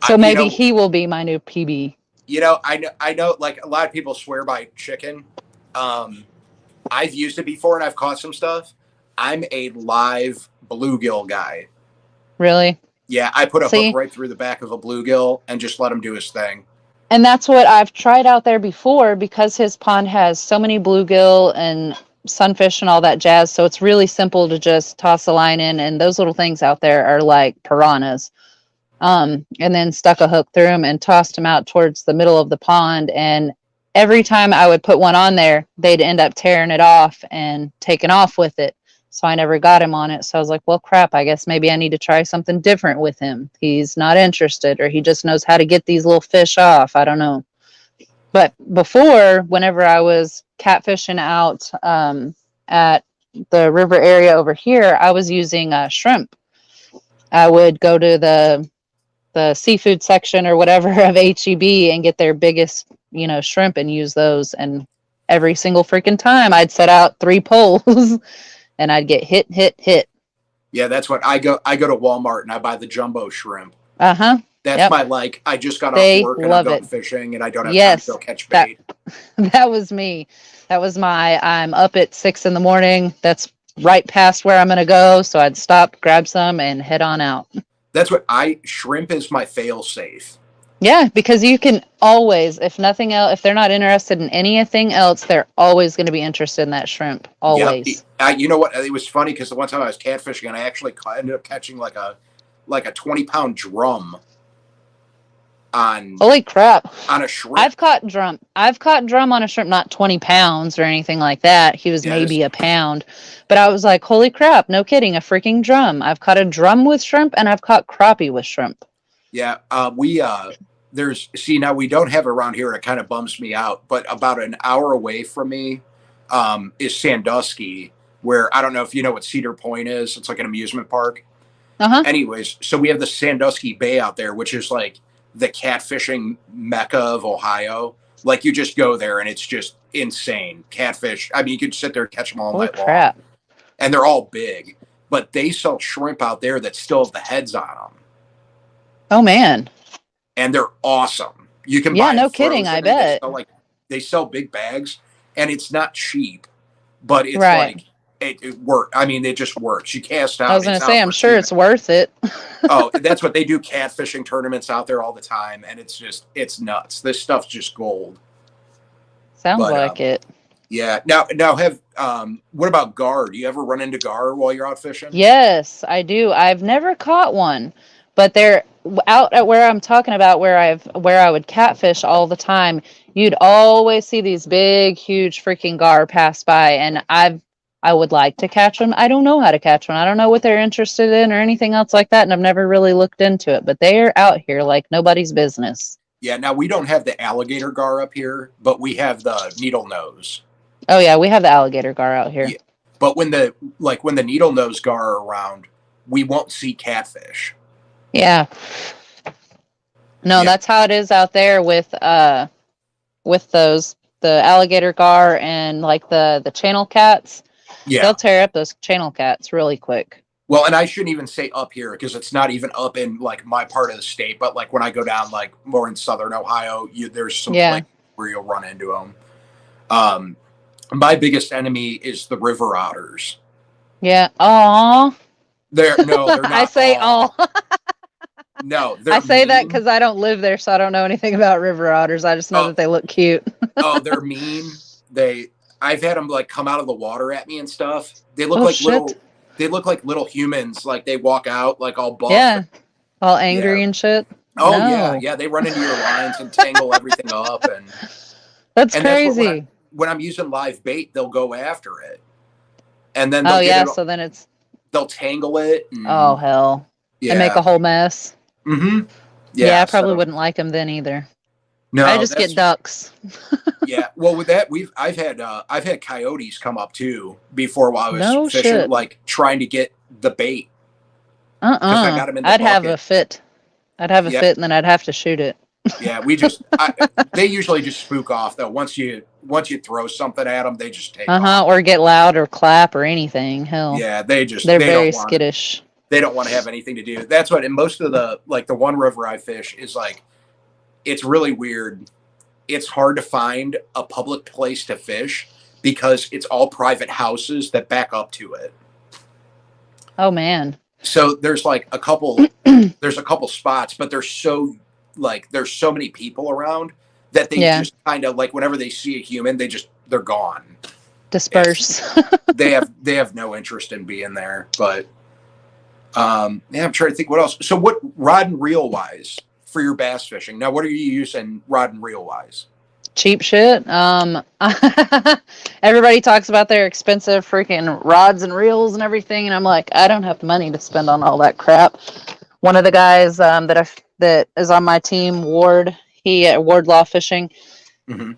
So maybe he will be my new PB. I know like a lot of people swear by chicken. I've used it before and I've caught some stuff. I'm a live bluegill guy. Really? Yeah, I put a hook right through the back of a bluegill and just let him do his thing. And that's what I've tried out there before because his pond has so many bluegill and sunfish and all that jazz. So it's really simple to just toss a line in, and those little things out there are like piranhas. And then stuck a hook through them and tossed them out towards the middle of the pond. And every time I would put one on there, they'd end up tearing it off and taking off with it. So I never got him on it. So I was like, well, crap, I guess maybe I need to try something different with him. He's not interested, or he just knows how to get these little fish off. I don't know. But before, whenever I was catfishing out at the river area over here, I was using shrimp. I would go to the seafood section or whatever of HEB and get their biggest, shrimp and use those. And every single freaking time I'd set out 3 poles and I'd get hit. Yeah, that's what I go to Walmart and I buy the jumbo shrimp. Uh-huh. That's my I just got off work and I'm going fishing and I don't have time to go catch bait. That was me. That was I'm up at 6 a.m. That's right past where I'm going to go. So I'd stop, grab some and head on out. That's shrimp is my fail safe. Yeah, because you can always, if nothing else, if they're not interested in anything else, they're always going to be interested in that shrimp. Always. Yep. You know what? It was funny because the one time I was catfishing and I actually ended up catching like a 20-pound drum on. Holy crap! On a shrimp. I've caught drum on a shrimp, not 20 pounds or anything like that. He was maybe a pound, but I was like, holy crap! No kidding, a freaking drum. I've caught a drum with shrimp and I've caught crappie with shrimp. Yeah, now we don't have it around here. It kind of bums me out, but about an hour away from me is Sandusky, where I don't know if you know what Cedar Point is. It's like an amusement park. Uh-huh. Anyways, so we have the Sandusky Bay out there, which is like the catfishing mecca of Ohio. Like you just go there and it's just insane. Catfish. I mean, you could sit there and catch them all night long. And they're all big, but they sell shrimp out there that still have the heads on them. Oh man. And they're awesome. You can buy. Yeah, no kidding. I bet. They sell big bags, and it's not cheap, but it's like it works. I mean, it just works. You cast out. I was going to say, I'm sure it's worth it. Oh, that's what they do. Catfishing tournaments out there all the time, and it's nuts. This stuff's just gold. Sounds like it. Yeah. Now what about gar? Do you ever run into gar while you're out fishing? Yes, I do. I've never caught one, but they're out at where I'm talking about, where I would catfish all the time. You'd always see these big, huge freaking gar pass by, and I would like to catch them. I don't know how to catch one. I don't know what they're interested in or anything else like that, and I've never really looked into it, but they're out here like nobody's business. Yeah, now we don't have the alligator gar up here, but we have the needle nose. Oh yeah, we have the alligator gar out here. Yeah. But when the needle nose gar are around, we won't see catfish. Yeah. No, that's how it is out there with those, the alligator gar and like the channel cats. Yeah. They'll tear up those channel cats really quick. Well, and I shouldn't even say up here because it's not even up in like my part of the state. But like when I go down like more in southern Ohio, there's some places where you'll run into them. My biggest enemy is the river otters. Yeah. Aw. They're not. I say aw. No, I say that because I don't live there, so I don't know anything about river otters. I just know that they look cute. Oh, they're mean. I've had them like come out of the water at me and stuff. They look like little. They look like little humans. Like they walk out like all buff. Yeah, all angry and shit. Oh yeah. They run into your lines and tangle everything up, and that's crazy. When I'm using live bait, they'll go after it, and then so then they'll tangle it. Oh hell! Yeah, and make a whole mess. Mm-hmm. Yeah, I probably wouldn't like them then either. No, I just get ducks. Yeah, well, with that, I've had coyotes come up too before while I was fishing, like trying to get the bait. I got them in the I'd have a fit. I'd have a fit, and then I'd have to shoot it. Yeah, they usually just spook off though. Once you throw something at them, they just take off. Or get loud or clap or anything. Hell. Yeah, they're very skittish. They don't want to have anything to do. That's what, in most of the one river I fish is like, it's really weird. It's hard to find a public place to fish because it's all private houses that back up to it. Oh man. So there's like a couple spots, but there's so many people around that they just kind of like, whenever they see a human, they're gone. Disperse. They have no interest in being there, but I'm trying to think what else. So what rod and reel wise for your bass fishing? Now, what are you using rod and reel wise? Cheap shit. Everybody talks about their expensive freaking rods and reels and everything, and I'm like, I don't have the money to spend on all that crap. One of the guys that is on my team, Ward, he at Wardlaw Fishing,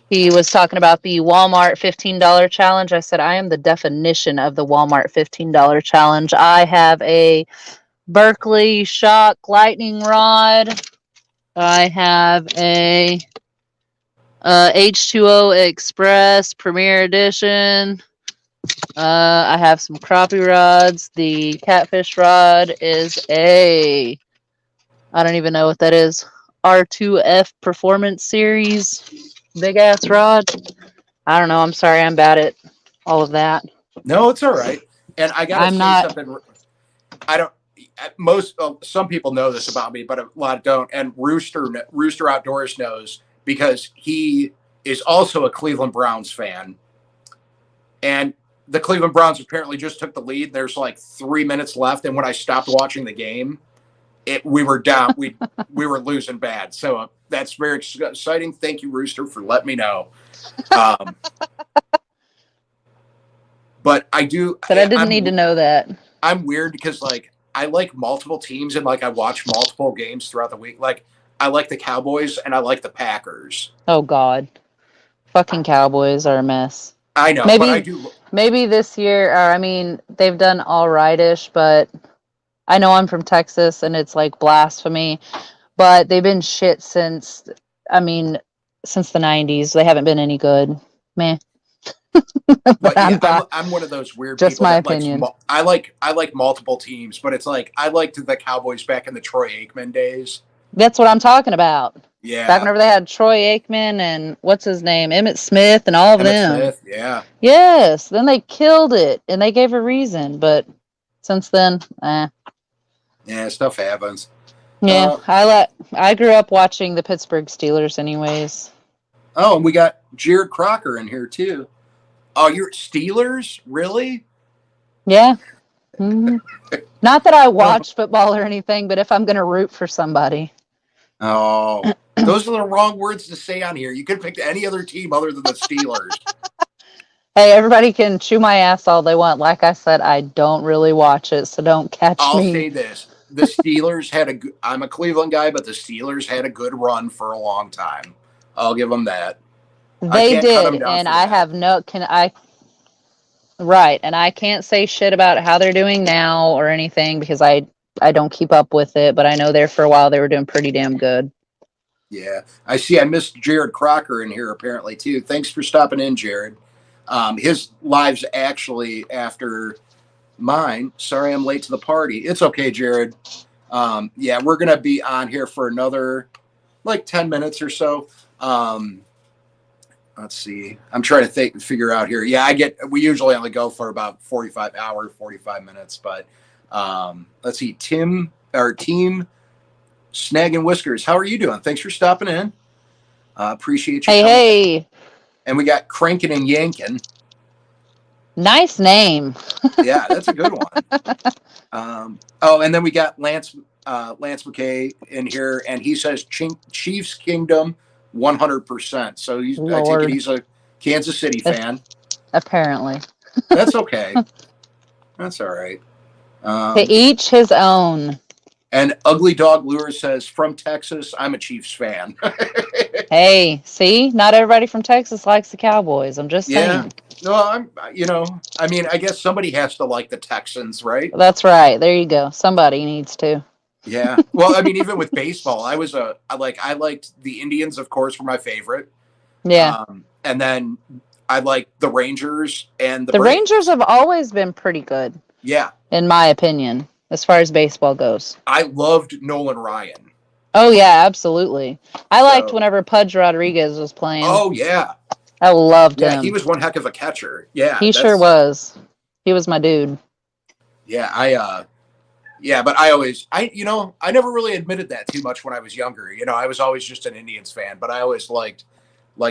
he was talking about the Walmart $15 challenge. I said, I am the definition of the Walmart $15 challenge. I have a Berkeley Shock Lightning Rod. I have a H2O Express Premier Edition. I have some crappie rods. The catfish rod is I don't even know what that is. R2F Performance Series. Big ass rod. I don't know. I'm sorry. I'm bad at all of that. No, it's all right. And I gotta say something. I don't. Some people know this about me, but a lot don't. And Rooster Outdoors knows because he is also a Cleveland Browns fan. And the Cleveland Browns apparently just took the lead. There's like 3 minutes left, and when I stopped watching the game, we were down. We were losing bad. So that's very exciting. Thank you, Rooster, for letting me know. But I do. But I didn't need to know that. I'm weird because like I like multiple teams and like I watch multiple games throughout the week. Like I like the Cowboys and I like the Packers. Oh God, fucking Cowboys are a mess. I know. But I do. Maybe this year, they've done all right-ish, but I know I'm from Texas and it's like blasphemy, but they've been shit since the 90s. They haven't been any good. Meh. But I'm one of those weird just people. My opinion. I like multiple teams, but it's like I liked the Cowboys back in the Troy Aikman days. That's what I'm talking about. Yeah. Back whenever they had Troy Aikman and what's his name, Emmitt Smith and all of them. Smith, yeah. Yes. Then they killed it and they gave a reason, but since then, yeah, stuff happens. Yeah, I grew up watching the Pittsburgh Steelers anyways. Oh, and we got Jared Crocker in here too. Oh, you're Steelers? Really? Yeah. Mm-hmm. Not that I watch football or anything, but if I'm going to root for somebody. Oh, those are the wrong words to say on here. You could have picked any other team other than the Steelers. Hey, everybody can chew my ass all they want. Like I said, I don't really watch it, so don't catch me. I'll say this. The Steelers I'm a Cleveland guy, but the Steelers had a good run for a long time. I'll give them that. They did, and I have right, and I can't say shit about how they're doing now or anything because I don't keep up with it, but I know there for a while they were doing pretty damn good. Yeah, I see. I missed Jared Crocker in here apparently too. Thanks for stopping in, Jared. His live's actually after mine. Sorry, I'm late to the party. It's okay, Jared. Yeah, we're gonna be on here for another like 10 minutes or so. Let's see. I'm trying to figure out here. Yeah, we usually only go for about 45 minutes, but let's see. Team Snag and Whiskers. How are you doing? Thanks for stopping in. Appreciate you. Hey. And we got Crankin' and Yankin'. Nice name. Yeah, that's a good one. And then we got Lance McKay in here, and he says Chiefs Kingdom 100%. So I take it he's a Kansas City fan. Apparently. That's okay. That's all right. To each his own. And Ugly Dog Lure says, from Texas, I'm a Chiefs fan. Hey, see? Not everybody from Texas likes the Cowboys. I'm just saying. No, I guess somebody has to like the Texans, right? That's right. There you go. Somebody needs to. Yeah. Well, I mean, even with baseball, I liked the Indians, of course, were my favorite. Yeah. And then I liked the Rangers and the Rangers have always been pretty good. Yeah. In my opinion, as far as baseball goes. I loved Nolan Ryan. Oh, yeah, absolutely. I liked whenever Pudge Rodriguez was playing. Oh, yeah. I loved him. Yeah, he was one heck of a catcher. Yeah. He sure was. He was my dude. Yeah, but I never really admitted that too much when I was younger. I was always just an Indians fan, but I always liked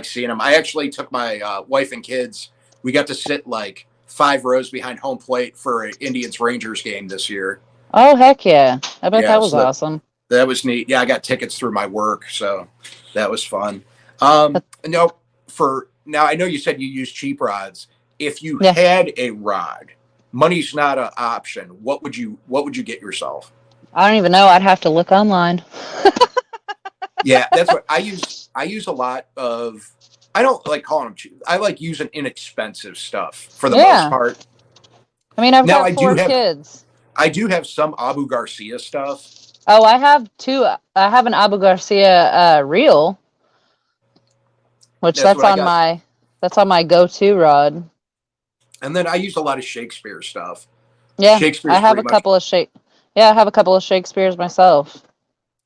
seeing them. I actually took my wife and kids. We got to sit like 5 rows behind home plate for an Indians Rangers game this year. Oh, heck yeah. I bet that was awesome. That was neat. Yeah, I got tickets through my work, so that was fun. Now I know you said you use cheap rods. If you had a rod, money's not an option. What would you get yourself? I don't even know. I'd have to look online. Yeah, that's what I use. I use a lot of. I don't like calling them cheap. I like using inexpensive stuff for the most part. I mean, I've got 4 kids. I do have some Abu Garcia stuff. Oh, I have 2. I have an Abu Garcia reel, which that's on my go-to rod. And then I use a lot of Shakespeare stuff. Yeah, I have a couple of Shakespeares myself.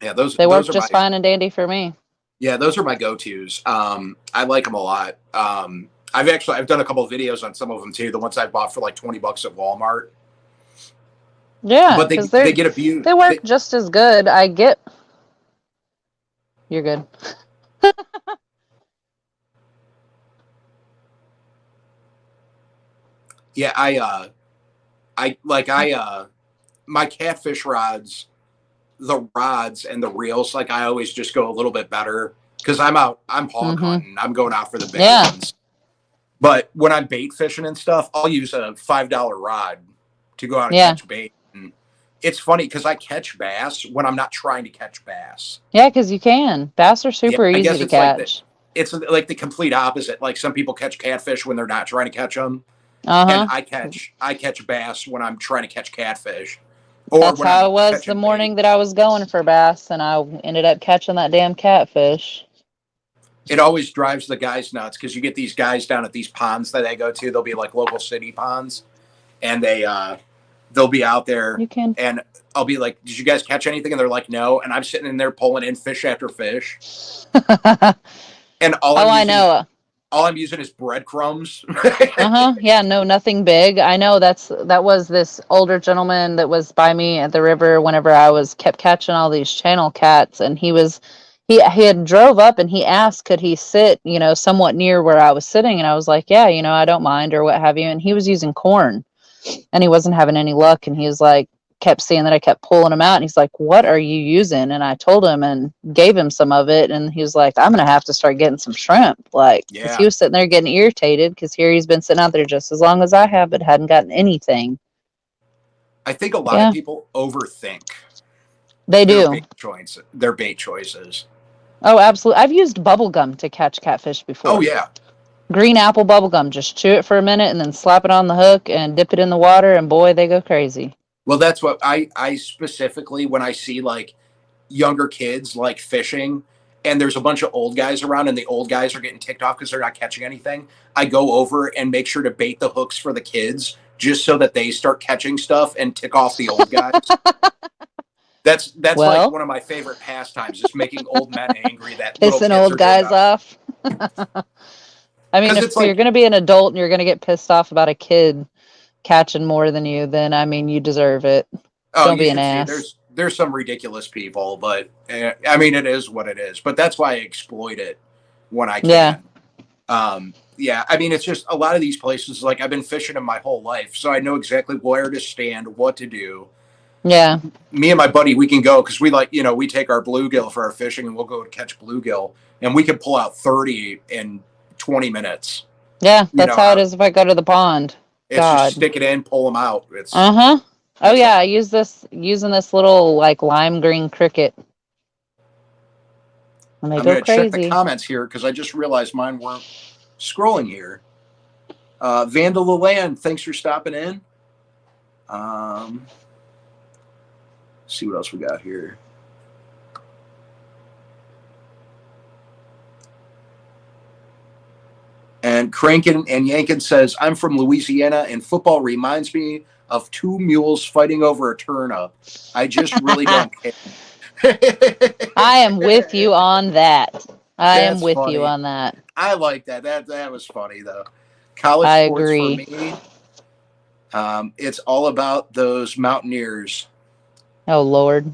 Yeah, they work just fine and dandy for me. Yeah, those are my go-tos. I like them a lot. I've done a couple of videos on some of them too. The ones I bought for like $20 at Walmart. Yeah, but they get abused. They work just as good. You're good. Yeah, my catfish rods, the rods and the reels, like I always just go a little bit better because I'm hog hunting. I'm going out for the big ones. But when I'm bait fishing and stuff, I'll use a $5 rod to go out and catch bait. And it's funny because I catch bass when I'm not trying to catch bass. Yeah, because you can. Bass are super easy to catch. It's like the complete opposite. Like some people catch catfish when they're not trying to catch them. And I catch bass when I'm trying to catch catfish. That's how it was the morning that I was going for bass, and I ended up catching that damn catfish. It always drives the guys nuts because you get these guys down at these ponds that they go to. They'll be like local city ponds, and they'll be out there. And I'll be like, "Did you guys catch anything?" And they're like, "No." And I'm sitting in there pulling in fish after fish. And all I'm using is breadcrumbs. Yeah, no, nothing big. I know that was this older gentleman that was by me at the river whenever I kept catching all these channel cats, and he had drove up and he asked could he sit, somewhat near where I was sitting, and I was like, yeah, I don't mind or what have you. And he was using corn and he wasn't having any luck, and he was like, kept seeing that I kept pulling him out, and he's like, what are you using? And I told him and gave him some of it, and he was like, I'm gonna have to start getting some shrimp, because he was sitting there getting irritated because here he's been sitting out there just as long as I have but hadn't gotten anything. I think a lot of people overthink they do their bait choices. Oh, absolutely. I've used bubble gum to catch catfish before. Oh yeah, green apple bubble gum. Just chew it for a minute and then slap it on the hook and dip it in the water, and boy, they go crazy. Well, that's what I specifically, when I see like younger kids like fishing and there's a bunch of old guys around and the old guys are getting ticked off because they're not catching anything, I go over and make sure to bait the hooks for the kids just so that they start catching stuff and tick off the old guys. That's like one of my favorite pastimes, just making old men angry that little kids pissing old guys off. I mean, if you're going to be an adult and you're going to get pissed off about a kid catching more than you, then I mean, you deserve it. Don't be an ass. There's some ridiculous people, but I mean, it is what it is. But that's why I exploit it when I can. Yeah. I mean, it's just a lot of these places. Like I've been fishing them my whole life, so I know exactly where to stand, what to do. Yeah. Me and my buddy, we can go because we we take our bluegill for our fishing, and we'll go catch bluegill, and we can pull out 30 in 20 minutes. Yeah, that's how it is if I go to the pond. It's just stick it in, pull them out. It's Oh yeah, I using this little like lime green cricket. And they go crazy. Check the comments here because I just realized mine weren't scrolling here. Vandal the Land, thanks for stopping in. See what else we got here. And Crankin and Yankin says, I'm from Louisiana and football reminds me of two mules fighting over a turnip. I just really don't care. I am with you on that. I am with you on that. I like that. That was funny though. College sports for me. It's all about those Mountaineers. Oh Lord.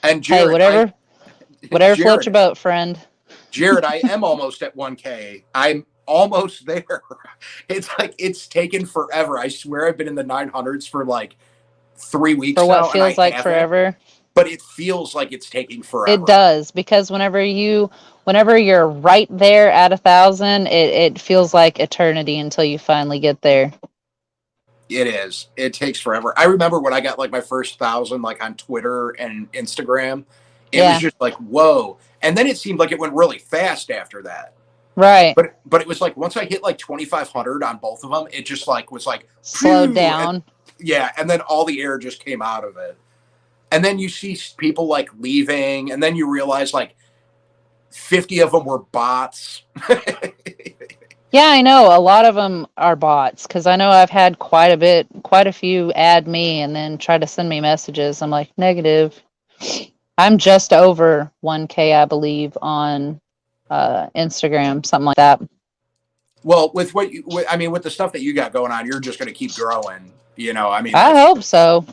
And Jared, hey, whatever floats your boat, friend. Jared, I am almost at 1K. I'm almost there. It's like it's taken forever. I swear I've been in the 900s for like 3 weeks for what now, feels like forever. But it feels like it's taking forever. It does, because whenever you're right there at 1,000, it feels like eternity until you finally get there. It is. It takes forever. I remember when I got like my first 1,000, like on Twitter and Instagram, it was just like, whoa. And then it seemed like it went really fast after that. Right. But it was like, once I hit like 2,500 on both of them, it just like was like slowed down. And then all the air just came out of it. And then you see people like leaving, and then you realize like 50 of them were bots. Yeah, I know. A lot of them are bots, because I know I've had quite a few add me and then try to send me messages. I'm like, negative. I'm just over 1K, I believe, on Instagram, something like that. Well, with with the stuff that you got going on, you're just going to keep growing. I hope so.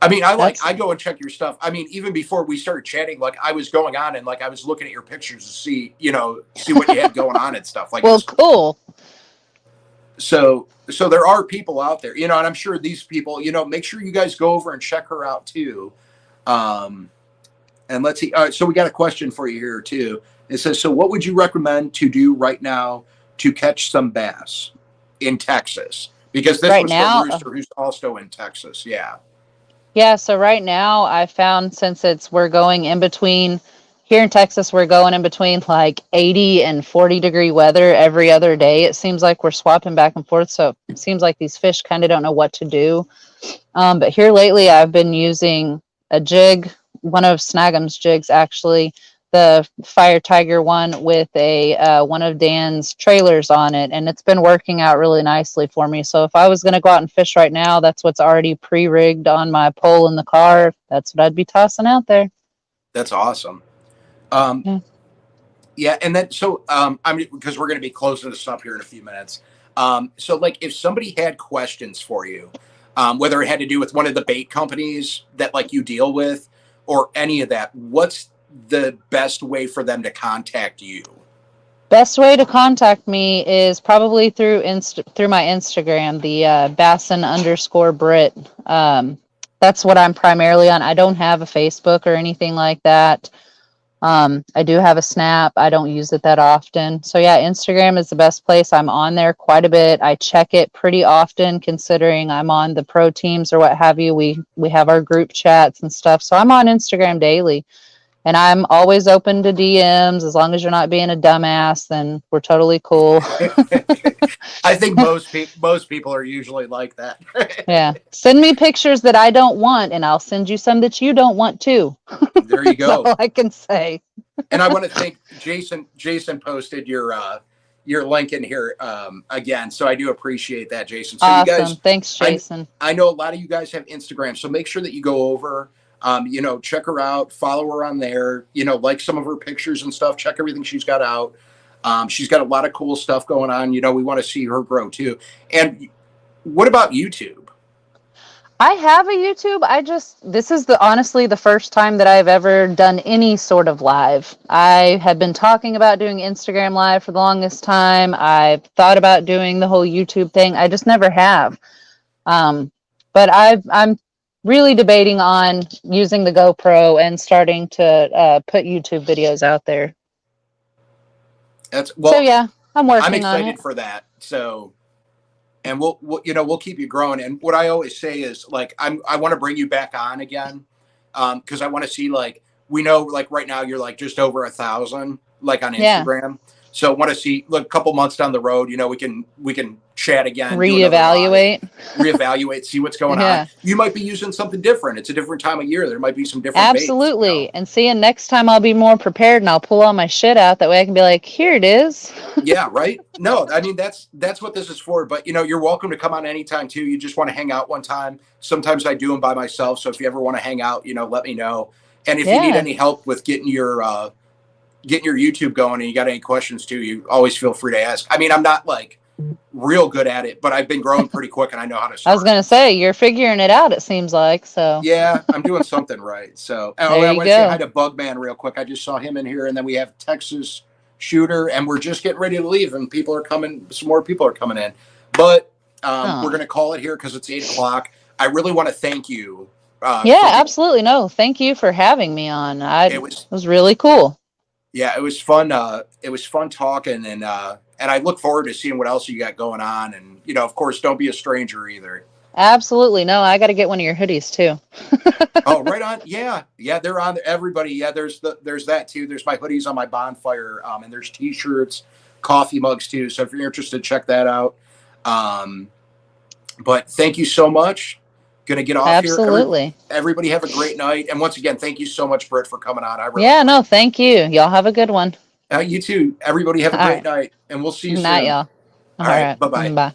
I go and check your stuff. I mean, even before we started chatting, like I was going on and like I was looking at your pictures to see what you had going on and stuff. Like, well, cool. So there are people out there, and I'm sure these people, make sure you guys go over and check her out too. And let's see. All right, so we got a question for you here too. It says, so what would you recommend to do right now to catch some bass in Texas? Because this was the rooster who's also in Texas. Yeah. Yeah, so right now I found, since we're going in between, here in Texas, we're going in between like 80 and 40 degree weather every other day. It seems like we're swapping back and forth. So it seems like these fish kind of don't know what to do. But here lately, I've been using a jig, one of Snagham's jigs, actually, the Fire Tiger one with one of Dan's trailers on it, and it's been working out really nicely for me. So if I was going to go out and fish right now, that's what's already pre-rigged on my pole in the car. That's what I'd be tossing out there. That's awesome. Yeah, and then because we're going to be closing this up here in a few minutes. So like if somebody had questions for you, whether it had to do with one of the bait companies that like you deal with or any of that, what's the best way for them to contact you? Best way to contact me is probably through my Instagram, the Bassin_Britt. That's what I'm primarily on. I don't have a Facebook or anything like that. I do have a Snap. I don't use it that often. So yeah, Instagram is the best place. I'm on there quite a bit. I check it pretty often, considering I'm on the pro teams or what have you. We have our group chats and stuff. So I'm on Instagram daily. And I'm always open to DMs. As long as you're not being a dumbass, then we're totally cool. I think most people are usually like that. Yeah. Send me pictures that I don't want, and I'll send you some that you don't want too. There you That's go. all I can say. And I want to thank Jason. Jason posted your link in here again, so I do appreciate that, Jason. So Awesome. you guys, Thanks, Jason. I know a lot of you guys have Instagram, so make sure that you go over, check her out, follow her on there, like some of her pictures and stuff, check everything she's got out. She's got a lot of cool stuff going on. We want to see her grow too. And what about YouTube? I have a YouTube. This is honestly the first time that I've ever done any sort of live. I have been talking about doing Instagram live for the longest time. I've thought about doing the whole YouTube thing. I just never have. But I'm really debating on using the GoPro and starting to put YouTube videos out there. So yeah, I'm working on it. I'm excited for that. So, and we'll keep you growing. And what I always say is like, I want to bring you back on again. Cause I want to see, like, we know, like right now you're like just over 1,000, like on Instagram. Yeah. So I want to see, like, a couple months down the road, we can chat again, reevaluate, see what's going on. You might be using something different. It's a different time of year. There might be some different absolutely baits, and seeing next time I'll be more prepared and I'll pull all my shit out. That way I can be like, here it is. Yeah, right. No, I mean, that's what this is for. But you're welcome to come on anytime too. You just want to hang out one time. Sometimes I do them by myself. So if you ever want to hang out, let me know. And if you need any help with getting your YouTube going and you got any questions too, you always feel free to ask. I mean, I'm not like real good at it, but I've been growing pretty quick and I know how to start. I was going to say, you're figuring it out, it seems like. So yeah, I'm doing something right. So I want to say hi to Bugman real quick. I just saw him in here, and then we have Texas Shooter, and we're just getting ready to leave, and people are coming. Some more people are coming in, but we're going to call it here because it's 8:00. I really want to thank you. Absolutely. No, thank you for having me on. It was really cool. Yeah, it was fun. It was fun talking, and I look forward to seeing what else you got going on. And of course, don't be a stranger either. Absolutely. No, I got to get one of your hoodies too. Oh, right on. Yeah, they're on there. Everybody. Yeah, there's that too. There's my hoodies on my bonfire, and there's T-shirts, coffee mugs too. So if you're interested, check that out. But thank you so much. Gonna get off here. Absolutely. Everybody have a great night. And once again, thank you so much, Britt, for coming on. No, thank you. Y'all have a good one. You too. Everybody have a great night, and we'll see you soon. Night, y'all. All right. Bye-bye. Bye.